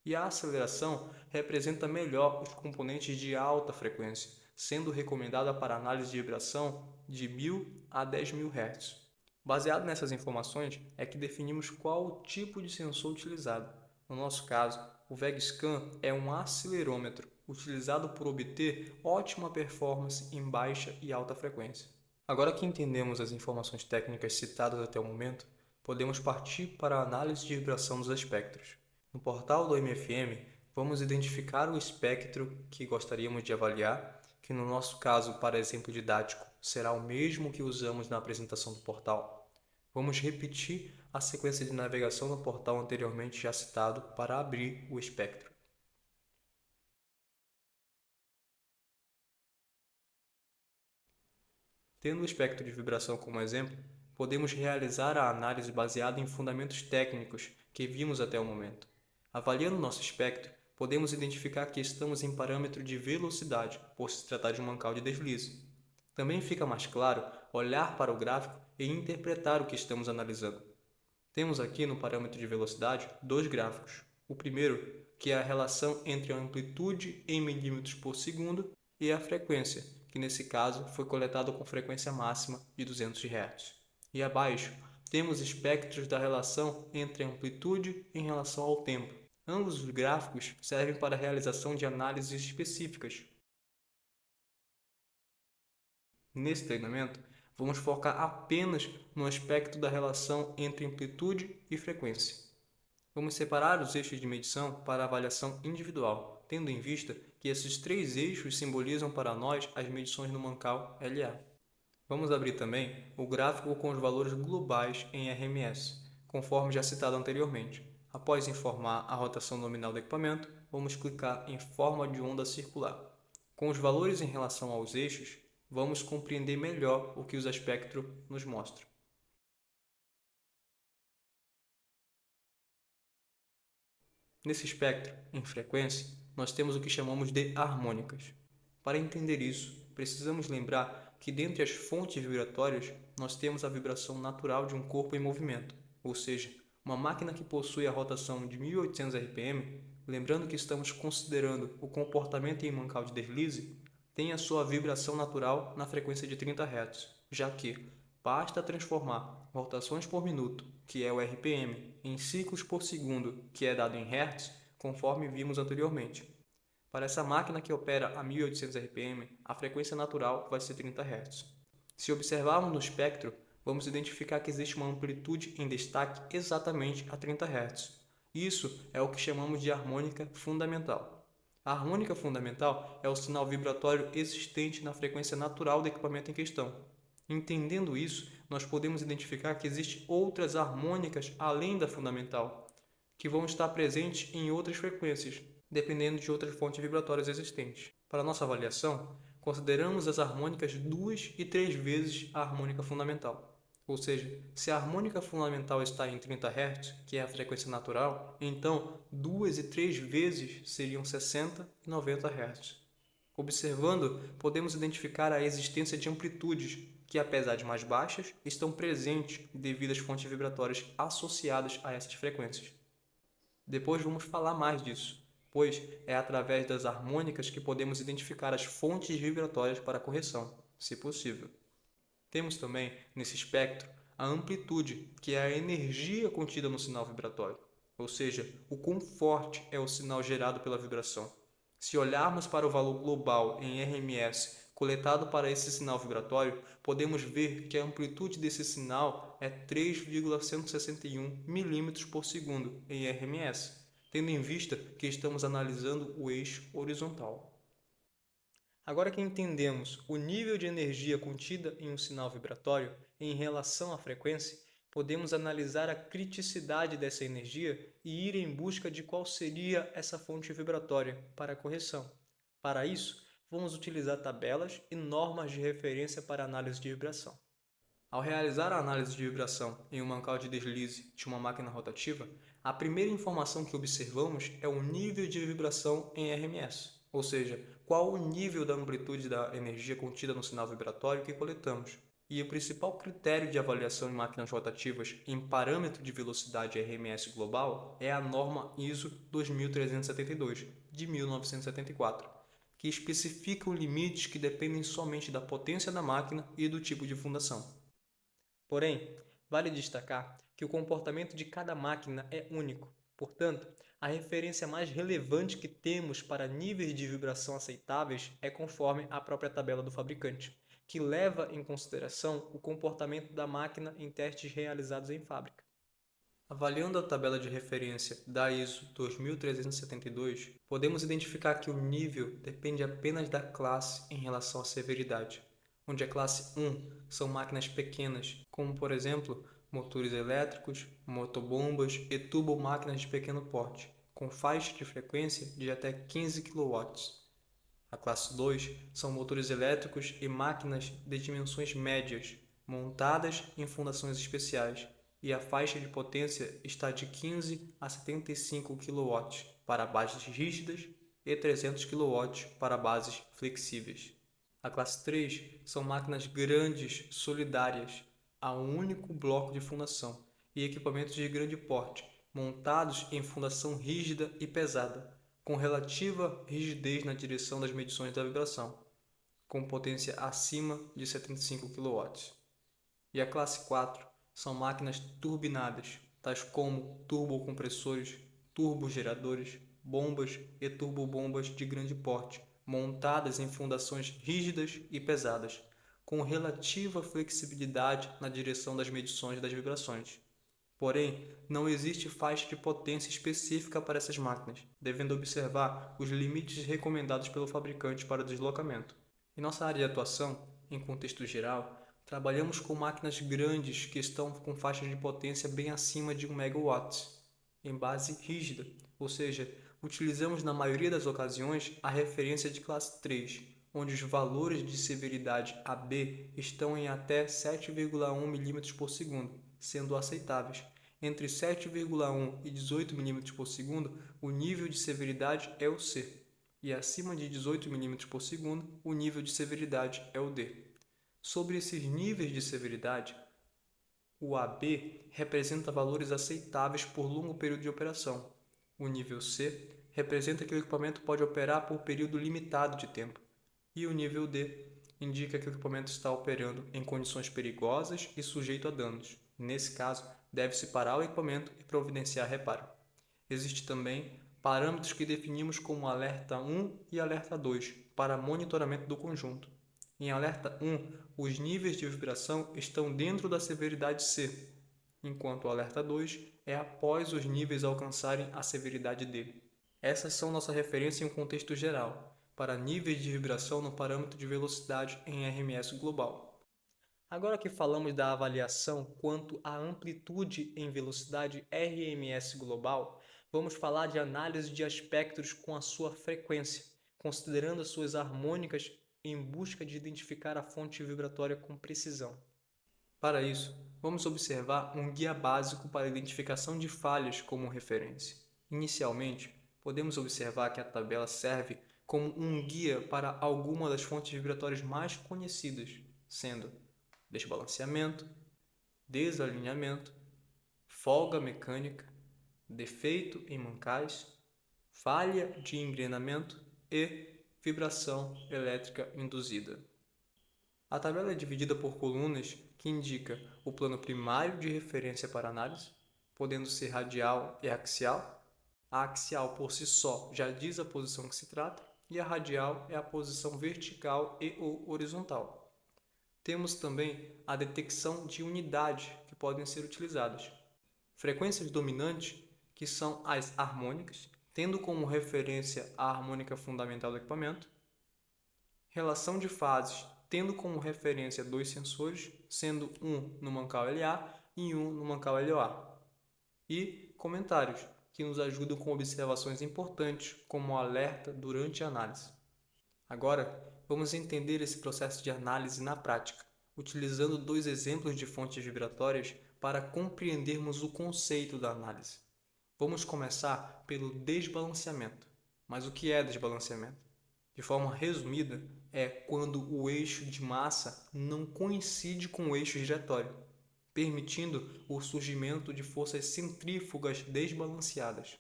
E a aceleração representa melhor os componentes de alta frequência, sendo recomendada para análise de vibração de 1000 a 10.000 Hz. Baseado nessas informações é que definimos qual o tipo de sensor utilizado. No nosso caso, o VEGScan é um acelerômetro utilizado por obter ótima performance em baixa e alta frequência. Agora que entendemos as informações técnicas citadas até o momento, podemos partir para a análise de vibração dos espectros. No portal do MFM, vamos identificar o espectro que gostaríamos de avaliar, que no nosso caso, para exemplo didático, será o mesmo que usamos na apresentação do portal. Vamos repetir a sequência de navegação no portal anteriormente já citado para abrir o espectro. Tendo o espectro de vibração como exemplo, podemos realizar a análise baseada em fundamentos técnicos que vimos até o momento. Avaliando nosso espectro, podemos identificar que estamos em parâmetro de velocidade, por se tratar de um mancal de deslize. Também fica mais claro olhar para o gráfico e interpretar o que estamos analisando. Temos aqui no parâmetro de velocidade dois gráficos. O primeiro, que é a relação entre a amplitude em milímetros por segundo e a frequência, que nesse caso foi coletado com frequência máxima de 200 Hz. E abaixo, temos espectros da relação entre a amplitude em relação ao tempo. Ambos os gráficos servem para a realização de análises específicas. Nesse treinamento, vamos focar apenas no aspecto da relação entre amplitude e frequência. Vamos separar os eixos de medição para avaliação individual, tendo em vista que esses três eixos simbolizam para nós as medições no mancal LA. Vamos abrir também o gráfico com os valores globais em RMS, conforme já citado anteriormente. Após informar a rotação nominal do equipamento, vamos clicar em forma de onda circular. Com os valores em relação aos eixos, vamos compreender melhor o que o espectro nos mostra. Nesse espectro, em frequência, nós temos o que chamamos de harmônicas. Para entender isso, precisamos lembrar que dentre as fontes vibratórias, nós temos a vibração natural de um corpo em movimento, ou seja, uma máquina que possui a rotação de 1800 RPM, lembrando que estamos considerando o comportamento em mancal de deslize, tem a sua vibração natural na frequência de 30 Hz, já que basta transformar rotações por minuto, que é o RPM, em ciclos por segundo, que é dado em Hz, conforme vimos anteriormente. Para essa máquina que opera a 1800 RPM, a frequência natural vai ser 30 Hz. Se observarmos no espectro, vamos identificar que existe uma amplitude em destaque exatamente a 30 Hz. Isso é o que chamamos de harmônica fundamental. A harmônica fundamental é o sinal vibratório existente na frequência natural do equipamento em questão. Entendendo isso, nós podemos identificar que existem outras harmônicas além da fundamental, que vão estar presentes em outras frequências, dependendo de outras fontes vibratórias existentes. Para nossa avaliação, consideramos as harmônicas 2 e 3 vezes a harmônica fundamental. Ou seja, se a harmônica fundamental está em 30 Hz, que é a frequência natural, então 2 e 3 vezes seriam 60 e 90 Hz. Observando, podemos identificar a existência de amplitudes que, apesar de mais baixas, estão presentes devido às fontes vibratórias associadas a essas frequências. Depois vamos falar mais disso, pois é através das harmônicas que podemos identificar as fontes vibratórias para a correção, se possível. Temos também, nesse espectro, a amplitude, que é a energia contida no sinal vibratório, ou seja, o quão forte é o sinal gerado pela vibração. Se olharmos para o valor global em RMS coletado para esse sinal vibratório, podemos ver que a amplitude desse sinal é 3,161 milímetros por segundo em RMS, tendo em vista que estamos analisando o eixo horizontal. Agora que entendemos o nível de energia contida em um sinal vibratório em relação à frequência, podemos analisar a criticidade dessa energia e ir em busca de qual seria essa fonte vibratória para a correção. Para isso, vamos utilizar tabelas e normas de referência para análise de vibração. Ao realizar a análise de vibração em um mancal de deslize de uma máquina rotativa, a primeira informação que observamos é o nível de vibração em RMS, ou seja, qual o nível da amplitude da energia contida no sinal vibratório que coletamos. E o principal critério de avaliação em máquinas rotativas em parâmetro de velocidade RMS global é a norma ISO 2372, de 1974, que especifica limites que dependem somente da potência da máquina e do tipo de fundação. Porém, vale destacar que o comportamento de cada máquina é único. Portanto, a referência mais relevante que temos para níveis de vibração aceitáveis é conforme a própria tabela do fabricante, que leva em consideração o comportamento da máquina em testes realizados em fábrica. Avaliando a tabela de referência da ISO 2372, podemos identificar que o nível depende apenas da classe em relação à severidade, onde a classe 1 são máquinas pequenas, como por exemplo, motores elétricos, motobombas e turbomáquinas de pequeno porte, com faixa de frequência de até 15 kW. A classe 2 são motores elétricos e máquinas de dimensões médias, montadas em fundações especiais, e a faixa de potência está de 15 a 75 kW para bases rígidas e 300 kW para bases flexíveis. A classe 3 são máquinas grandes, solidárias, a um único bloco de fundação, e equipamentos de grande porte, montados em fundação rígida e pesada, com relativa rigidez na direção das medições da vibração, com potência acima de 75 kW. E a classe 4 são máquinas turbinadas, tais como turbocompressores, turbogeradores, bombas e turbobombas de grande porte, montadas em fundações rígidas e pesadas, com relativa flexibilidade na direção das medições das vibrações. Porém, não existe faixa de potência específica para essas máquinas, devendo observar os limites recomendados pelo fabricante para o deslocamento. Em nossa área de atuação, em contexto geral, trabalhamos com máquinas grandes que estão com faixas de potência bem acima de 1 MW, em base rígida, ou seja, utilizamos na maioria das ocasiões a referência de classe 3, onde os valores de severidade AB estão em até 7,1 mm por segundo, sendo aceitáveis. Entre 7,1 e 18 mm por segundo, o nível de severidade é o C. e acima de 18 milímetros por segundo, o nível de severidade é o D. Sobre esses níveis de severidade, o AB representa valores aceitáveis por longo período de operação. O nível C representa que o equipamento pode operar por período limitado de tempo. E o nível D indica que o equipamento está operando em condições perigosas e sujeito a danos. Nesse caso, deve-se parar o equipamento e providenciar reparo. Existem também parâmetros que definimos como alerta 1 e alerta 2 para monitoramento do conjunto. Em alerta 1, os níveis de vibração estão dentro da severidade C, enquanto o alerta 2 é após os níveis alcançarem a severidade D. Essas são nossa referência em um contexto geral, para níveis de vibração no parâmetro de velocidade em RMS global. Agora que falamos da avaliação quanto à amplitude em velocidade RMS global, vamos falar de análise de aspectos com a sua frequência, considerando as suas harmônicas em busca de identificar a fonte vibratória com precisão. Para isso, vamos observar um guia básico para a identificação de falhas como referência. Inicialmente, podemos observar que a tabela serve como um guia para alguma das fontes vibratórias mais conhecidas, sendo desbalanceamento, desalinhamento, folga mecânica, defeito em mancais, falha de engrenamento e vibração elétrica induzida. A tabela é dividida por colunas que indica o plano primário de referência para análise, podendo ser radial e axial. A axial por si só já diz a posição que se trata, e a radial é a posição vertical e ou horizontal. Temos também a detecção de unidade que podem ser utilizadas. Frequências dominantes, que são as harmônicas, tendo como referência a harmônica fundamental do equipamento. Relação de fases, tendo como referência dois sensores, sendo um no mancal LA e um no mancal LOA. E comentários, que nos ajudam com observações importantes, como o alerta durante a análise. Agora, vamos entender esse processo de análise na prática, utilizando dois exemplos de fontes vibratórias para compreendermos o conceito da análise. Vamos começar pelo desbalanceamento. Mas o que é desbalanceamento? De forma resumida, é quando o eixo de massa não coincide com o eixo giratório, permitindo o surgimento de forças centrífugas desbalanceadas.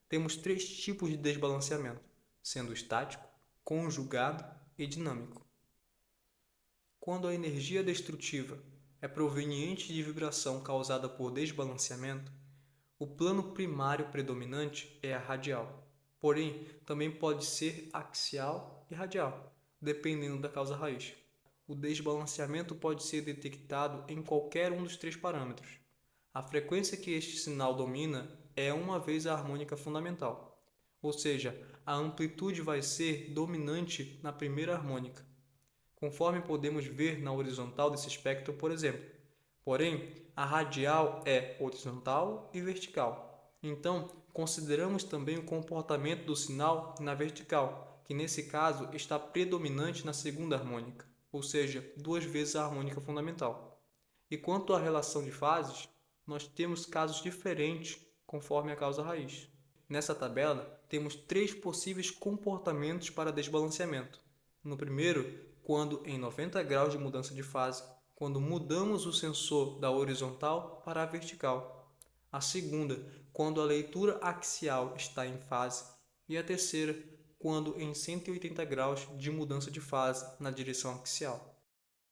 Temos três tipos de desbalanceamento, sendo estático, conjugado e dinâmico. Quando a energia destrutiva é proveniente de vibração causada por desbalanceamento, o plano primário predominante é a radial, porém também pode ser axial e radial, dependendo da causa raiz. O desbalanceamento pode ser detectado em qualquer um dos três parâmetros. A frequência que este sinal domina é uma vez a harmônica fundamental, ou seja, a amplitude vai ser dominante na primeira harmônica, conforme podemos ver na horizontal desse espectro, por exemplo. Porém, a radial é horizontal e vertical. Então, consideramos também o comportamento do sinal na vertical, que nesse caso está predominante na segunda harmônica, ou seja, duas vezes a harmônica fundamental. E quanto à relação de fases, nós temos casos diferentes conforme a causa raiz. Nessa tabela, temos três possíveis comportamentos para desbalanceamento. No primeiro, quando em 90 graus de mudança de fase, quando mudamos o sensor da horizontal para a vertical. A segunda, quando a leitura axial está em fase. E a terceira, quando em 180 graus de mudança de fase na direção axial.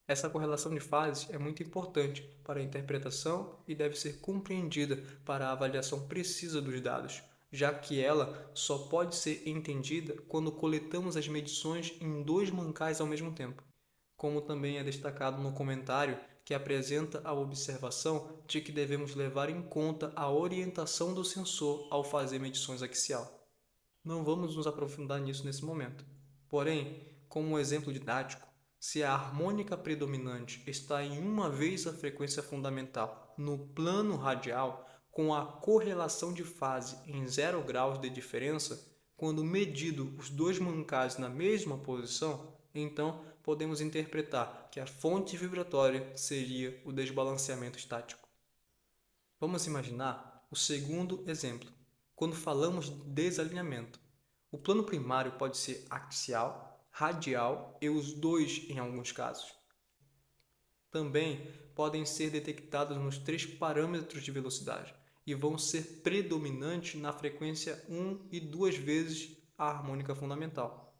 Essa correlação de fases é muito importante para a interpretação e deve ser compreendida para a avaliação precisa dos dados, já que ela só pode ser entendida quando coletamos as medições em dois mancais ao mesmo tempo, como também é destacado no comentário que apresenta a observação de que devemos levar em conta a orientação do sensor ao fazer medições axial. Não vamos nos aprofundar nisso nesse momento. Porém, como um exemplo didático, se a harmônica predominante está em uma vez a frequência fundamental no plano radial, com a correlação de fase em 0 graus de diferença, quando medido os dois mancais na mesma posição, então podemos interpretar que a fonte vibratória seria o desbalanceamento estático. Vamos imaginar o segundo exemplo, quando falamos de desalinhamento. O plano primário pode ser axial, radial e os dois em alguns casos. Também podem ser detectados nos três parâmetros de velocidade e vão ser predominantes na frequência 1 e 2 vezes a harmônica fundamental.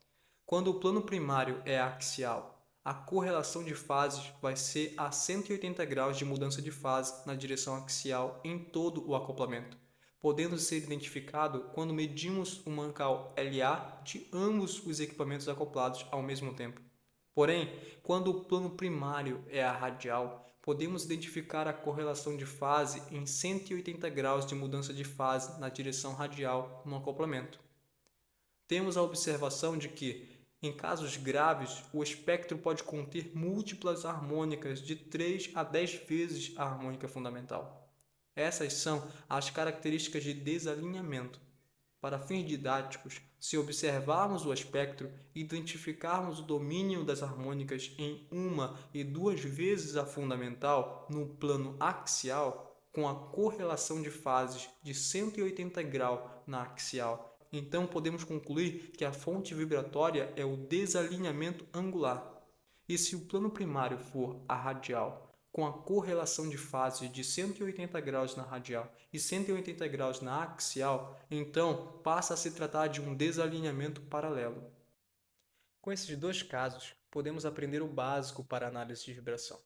Quando o plano primário é axial, a correlação de fases vai ser a 180 graus de mudança de fase na direção axial em todo o acoplamento, podendo ser identificado quando medimos o mancal LA de ambos os equipamentos acoplados ao mesmo tempo. Porém, quando o plano primário é a radial, podemos identificar a correlação de fase em 180 graus de mudança de fase na direção radial no acoplamento. Temos a observação de que, em casos graves, o espectro pode conter múltiplas harmônicas de 3 a 10 vezes a harmônica fundamental. Essas são as características de desalinhamento. Para fins didáticos, se observarmos o espectro e identificarmos o domínio das harmônicas em 1 e 2 vezes a fundamental no plano axial, com a correlação de fases de 180 graus na axial, então podemos concluir que a fonte vibratória é o desalinhamento angular. E se o plano primário for a radial, com a correlação de fase de 180 graus na radial e 180 graus na axial, então passa a se tratar de um desalinhamento paralelo. Com esses dois casos, podemos aprender o básico para análise de vibração.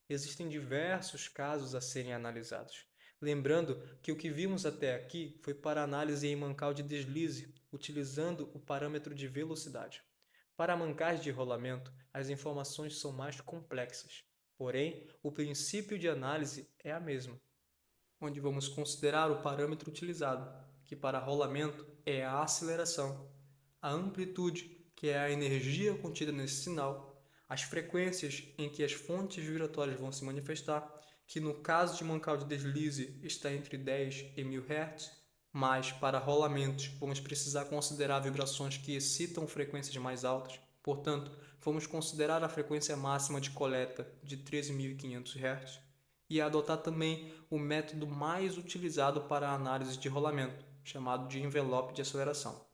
Existem diversos casos a serem analisados. Lembrando que o que vimos até aqui foi para análise em mancal de deslize, utilizando o parâmetro de velocidade. Para mancais de rolamento, as informações são mais complexas. Porém, o princípio de análise é a mesma, onde vamos considerar o parâmetro utilizado, que para rolamento é a aceleração, a amplitude, que é a energia contida nesse sinal, as frequências em que as fontes vibratórias vão se manifestar, que no caso de mancal de deslize está entre 10 e 1000 Hz, mas para rolamentos vamos precisar considerar vibrações que excitam frequências mais altas. Portanto, vamos considerar a frequência máxima de coleta de 13.500 Hz e adotar também o método mais utilizado para a análise de rolamento, chamado de envelope de aceleração.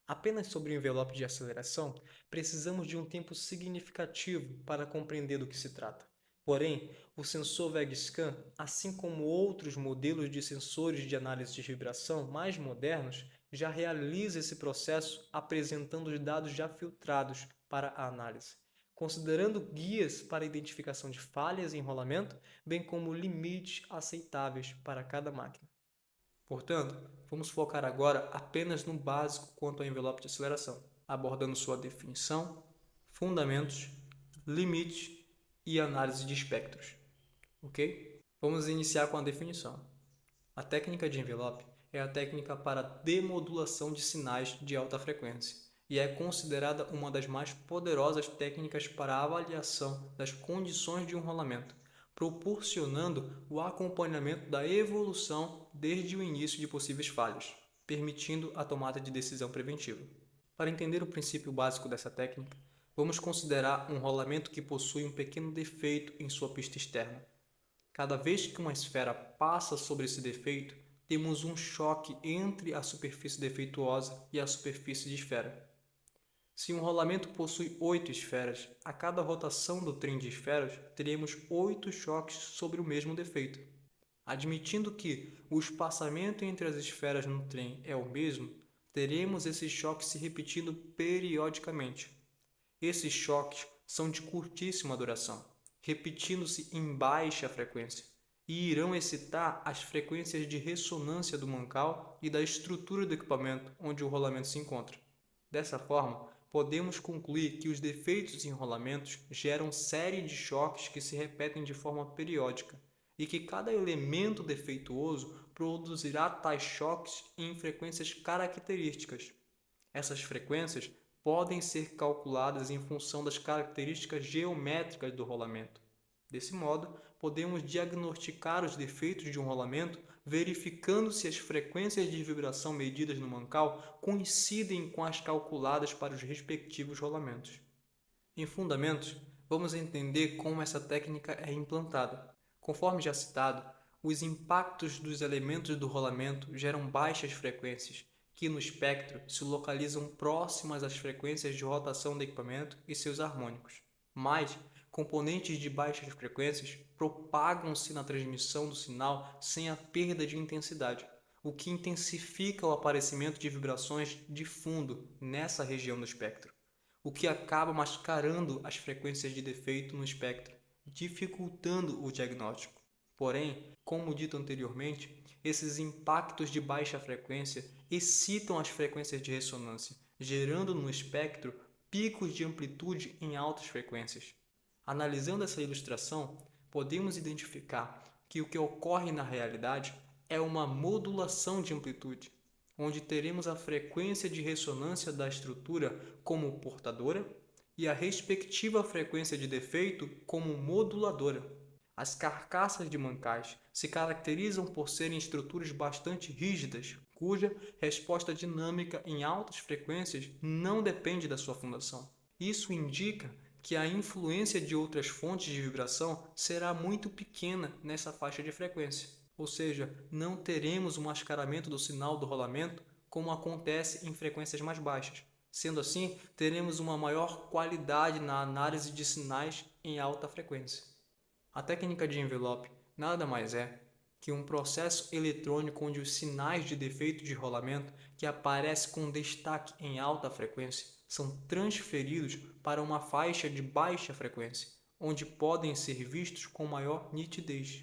Apenas sobre o envelope de aceleração, precisamos de um tempo significativo para compreender do que se trata. Porém, o sensor VEG-scan, assim como outros modelos de sensores de análise de vibração mais modernos, já realiza esse processo apresentando os dados já filtrados para a análise, considerando guias para a identificação de falhas em rolamento, bem como limites aceitáveis para cada máquina. Portanto, vamos focar agora apenas no básico quanto ao envelope de aceleração, abordando sua definição, fundamentos, limites e análise de espectros. Ok? Vamos iniciar com a definição. A técnica de envelope é a técnica para demodulação de sinais de alta frequência e é considerada uma das mais poderosas técnicas para a avaliação das condições de um rolamento, proporcionando o acompanhamento da evolução desde o início de possíveis falhas, permitindo a tomada de decisão preventiva. Para entender o princípio básico dessa técnica, vamos considerar um rolamento que possui um pequeno defeito em sua pista externa. Cada vez que uma esfera passa sobre esse defeito, temos um choque entre a superfície defeituosa e a superfície de esfera. Se um rolamento possui 8 esferas, a cada rotação do trem de esferas, teremos 8 choques sobre o mesmo defeito. Admitindo que o espaçamento entre as esferas no trem é o mesmo, teremos esses choques se repetindo periodicamente. Esses choques são de curtíssima duração, repetindo-se em baixa frequência, e irão excitar as frequências de ressonância do mancal e da estrutura do equipamento onde o rolamento se encontra. Dessa forma, podemos concluir que os defeitos em rolamentos geram série de choques que se repetem de forma periódica e que cada elemento defeituoso produzirá tais choques em frequências características. Essas frequências podem ser calculadas em função das características geométricas do rolamento. Desse modo, podemos diagnosticar os defeitos de um rolamento verificando se as frequências de vibração medidas no mancal coincidem com as calculadas para os respectivos rolamentos. Em fundamentos, vamos entender como essa técnica é implantada. Conforme já citado, os impactos dos elementos do rolamento geram baixas frequências, que no espectro se localizam próximas às frequências de rotação do equipamento e seus harmônicos. Mas componentes de baixas frequências propagam-se na transmissão do sinal sem a perda de intensidade, o que intensifica o aparecimento de vibrações de fundo nessa região do espectro, o que acaba mascarando as frequências de defeito no espectro, dificultando o diagnóstico. Porém, como dito anteriormente, esses impactos de baixa frequência excitam as frequências de ressonância, gerando no espectro picos de amplitude em altas frequências. Analisando essa ilustração, podemos identificar que o que ocorre na realidade é uma modulação de amplitude, onde teremos a frequência de ressonância da estrutura como portadora e a respectiva frequência de defeito como moduladora. As carcaças de mancais se caracterizam por serem estruturas bastante rígidas, cuja resposta dinâmica em altas frequências não depende da sua fundação. Isso indica que a influência de outras fontes de vibração será muito pequena nessa faixa de frequência, ou seja, não teremos o mascaramento do sinal do rolamento como acontece em frequências mais baixas. Sendo assim, teremos uma maior qualidade na análise de sinais em alta frequência. A técnica de envelope nada mais é que um processo eletrônico onde os sinais de defeito de rolamento que aparecem com destaque em alta frequência são transferidos para uma faixa de baixa frequência, onde podem ser vistos com maior nitidez.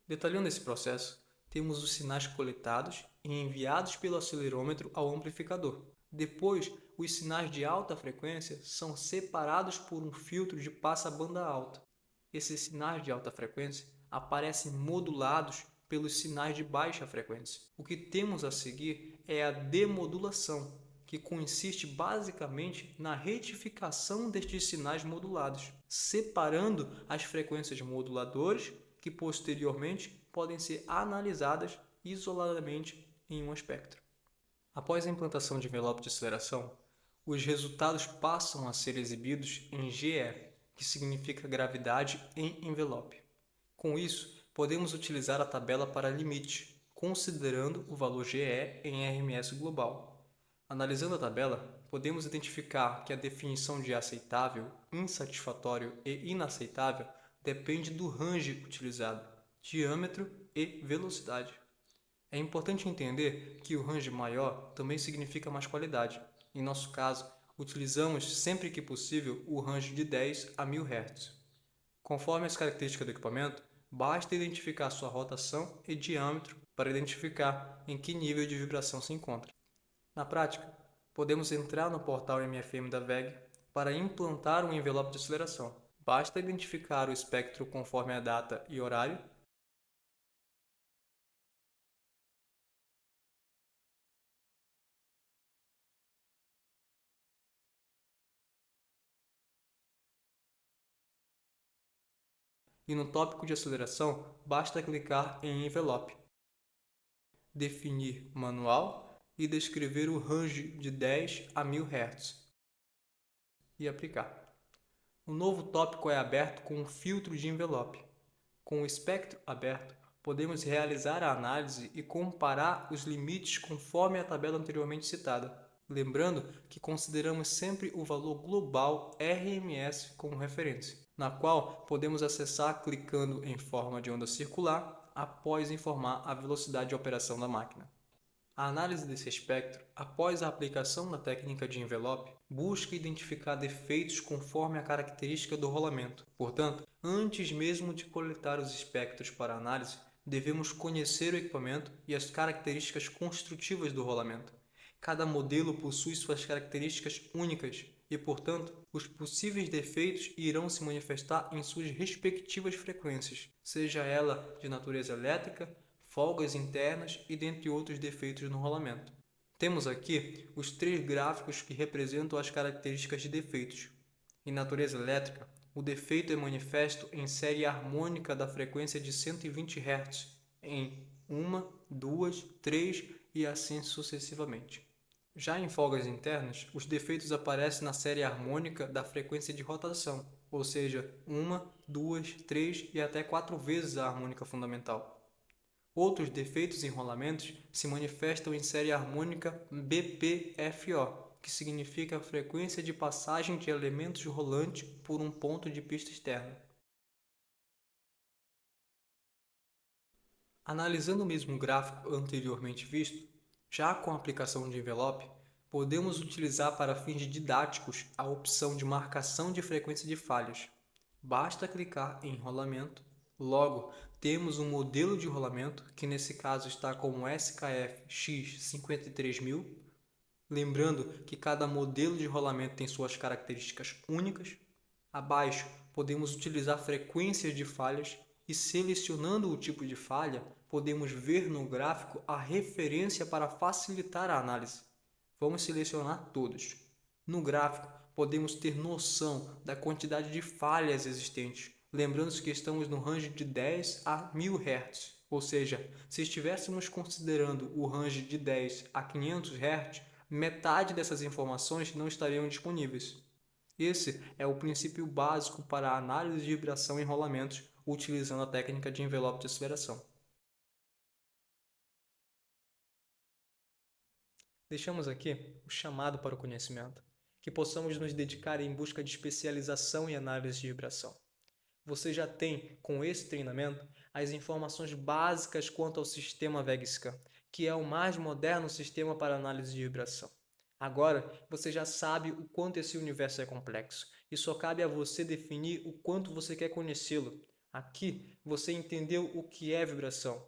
Detalhando esse processo, temos os sinais coletados e enviados pelo acelerômetro ao amplificador. Depois, os sinais de alta frequência são separados por um filtro de passa-banda alta. Esses sinais de alta frequência aparecem modulados pelos sinais de baixa frequência. O que temos a seguir é a demodulação, que consiste basicamente na retificação destes sinais modulados, separando as frequências moduladoras que posteriormente podem ser analisadas isoladamente em um espectro. Após a implantação de envelope de aceleração, os resultados passam a ser exibidos em GE, que significa gravidade em envelope. Com isso, podemos utilizar a tabela para limite, considerando o valor GE em RMS global. Analisando a tabela, podemos identificar que a definição de aceitável, insatisfatório e inaceitável depende do range utilizado, diâmetro e velocidade. É importante entender que o range maior também significa mais qualidade. Em nosso caso, utilizamos sempre que possível o range de 10 a 1000 Hz. Conforme as características do equipamento, basta identificar sua rotação e diâmetro para identificar em que nível de vibração se encontra. Na prática, podemos entrar no portal MFM da WEG para implantar um envelope de aceleração. Basta identificar o espectro conforme a data e horário, e no tópico de aceleração, basta clicar em envelope, definir manual e descrever o range de 10 a 1000 Hz e aplicar. O novo tópico é aberto com um filtro de envelope. Com o espectro aberto, podemos realizar a análise e comparar os limites conforme a tabela anteriormente citada. Lembrando que consideramos sempre o valor global RMS como referência, na qual podemos acessar clicando em forma de onda circular após informar a velocidade de operação da máquina. A análise desse espectro, após a aplicação da técnica de envelope, busca identificar defeitos conforme a característica do rolamento. Portanto, antes mesmo de coletar os espectros para análise, devemos conhecer o equipamento e as características construtivas do rolamento. Cada modelo possui suas características únicas e, portanto, os possíveis defeitos irão se manifestar em suas respectivas frequências, seja ela de natureza elétrica, folgas internas e dentre outros defeitos no rolamento. Temos aqui os 3 gráficos que representam as características de defeitos. Em natureza elétrica, o defeito é manifesto em série harmônica da frequência de 120 Hz em 1, 2, 3 e assim sucessivamente. Já em folgas internas, os defeitos aparecem na série harmônica da frequência de rotação, ou seja, 1, 2, 3 e até 4 vezes a harmônica fundamental. Outros defeitos em rolamentos se manifestam em série harmônica BPFO, que significa a frequência de passagem de elementos rolantes por um ponto de pista externo. Analisando o mesmo gráfico anteriormente visto, já com a aplicação de envelope, podemos utilizar para fins didáticos a opção de marcação de frequência de falhas. Basta clicar em rolamento, logo temos um modelo de rolamento, que nesse caso está como SKF X53000, lembrando que cada modelo de rolamento tem suas características únicas. Abaixo, podemos utilizar frequências de falhas e, selecionando o tipo de falha, podemos ver no gráfico a referência para facilitar a análise. Vamos selecionar todos. No gráfico, podemos ter noção da quantidade de falhas existentes, lembrando que estamos no range de 10 a 1000 Hz, ou seja, se estivéssemos considerando o range de 10 a 500 Hz, metade dessas informações não estariam disponíveis. Esse é o princípio básico para a análise de vibração em rolamentos utilizando a técnica de envelope de aceleração. Deixamos aqui o chamado para o conhecimento, que possamos nos dedicar em busca de especialização em análise de vibração. Você já tem, com esse treinamento, as informações básicas quanto ao sistema VEG-Scan, que é o mais moderno sistema para análise de vibração. Agora, você já sabe o quanto esse universo é complexo e só cabe a você definir o quanto você quer conhecê-lo. Aqui, você entendeu o que é vibração,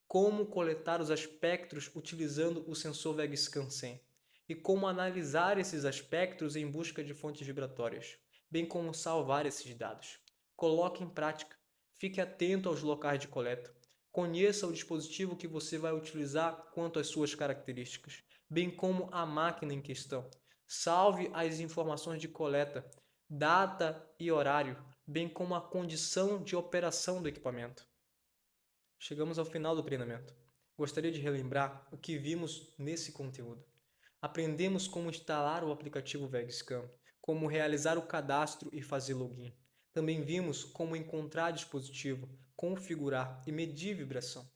como coletar os espectros utilizando o sensor VEG-Scan 100 e como analisar esses espectros em busca de fontes vibratórias, bem como salvar esses dados. Coloque em prática. Fique atento aos locais de coleta. Conheça o dispositivo que você vai utilizar quanto às suas características, bem como a máquina em questão. Salve as informações de coleta, data e horário, bem como a condição de operação do equipamento. Chegamos ao final do treinamento. Gostaria de relembrar o que vimos nesse conteúdo. Aprendemos como instalar o aplicativo VEG-Scan, como realizar o cadastro e fazer login. Também vimos como encontrar dispositivo, configurar e medir vibração.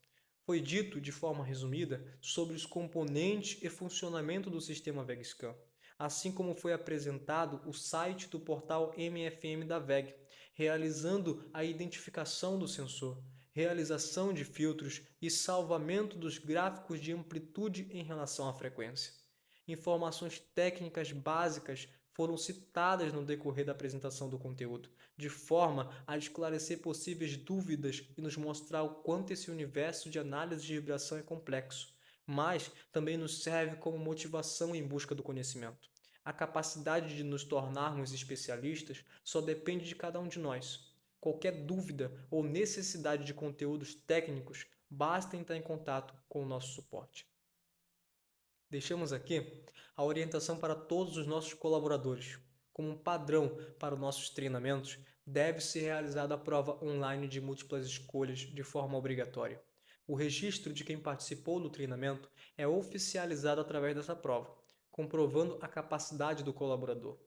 Foi dito de forma resumida sobre os componentes e funcionamento do sistema VEG-Scan, assim como foi apresentado o site do portal MFM da VEG, realizando a identificação do sensor, realização de filtros e salvamento dos gráficos de amplitude em relação à frequência. Informações técnicas básicas foram citadas no decorrer da apresentação do conteúdo, de forma a esclarecer possíveis dúvidas e nos mostrar o quanto esse universo de análise de vibração é complexo, mas também nos serve como motivação em busca do conhecimento. A capacidade de nos tornarmos especialistas só depende de cada um de nós. Qualquer dúvida ou necessidade de conteúdos técnicos, basta entrar em contato com o nosso suporte. Deixamos aqui a orientação para todos os nossos colaboradores. Como um padrão para os nossos treinamentos, deve ser realizada a prova online de múltiplas escolhas de forma obrigatória. O registro de quem participou do treinamento é oficializado através dessa prova, comprovando a capacidade do colaborador.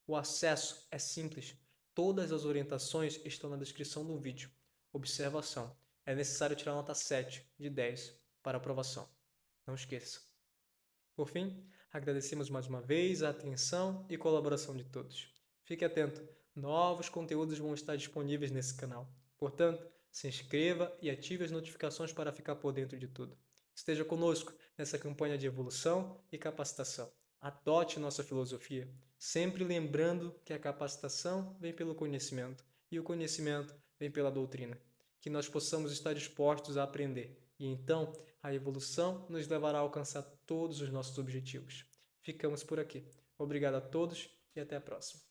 O acesso é simples. Todas as orientações estão na descrição do vídeo. Observação: é necessário tirar nota 7 de 10 para aprovação. Não esqueça. Por fim, agradecemos mais uma vez a atenção e colaboração de todos. Fique atento, novos conteúdos vão estar disponíveis nesse canal. Portanto, se inscreva e ative as notificações para ficar por dentro de tudo. Esteja conosco nessa campanha de evolução e capacitação. Adote nossa filosofia, sempre lembrando que a capacitação vem pelo conhecimento e o conhecimento vem pela doutrina. Que nós possamos estar dispostos a aprender e então a evolução nos levará a alcançar todos os nossos objetivos. Ficamos por aqui. Obrigado a todos e até a próxima.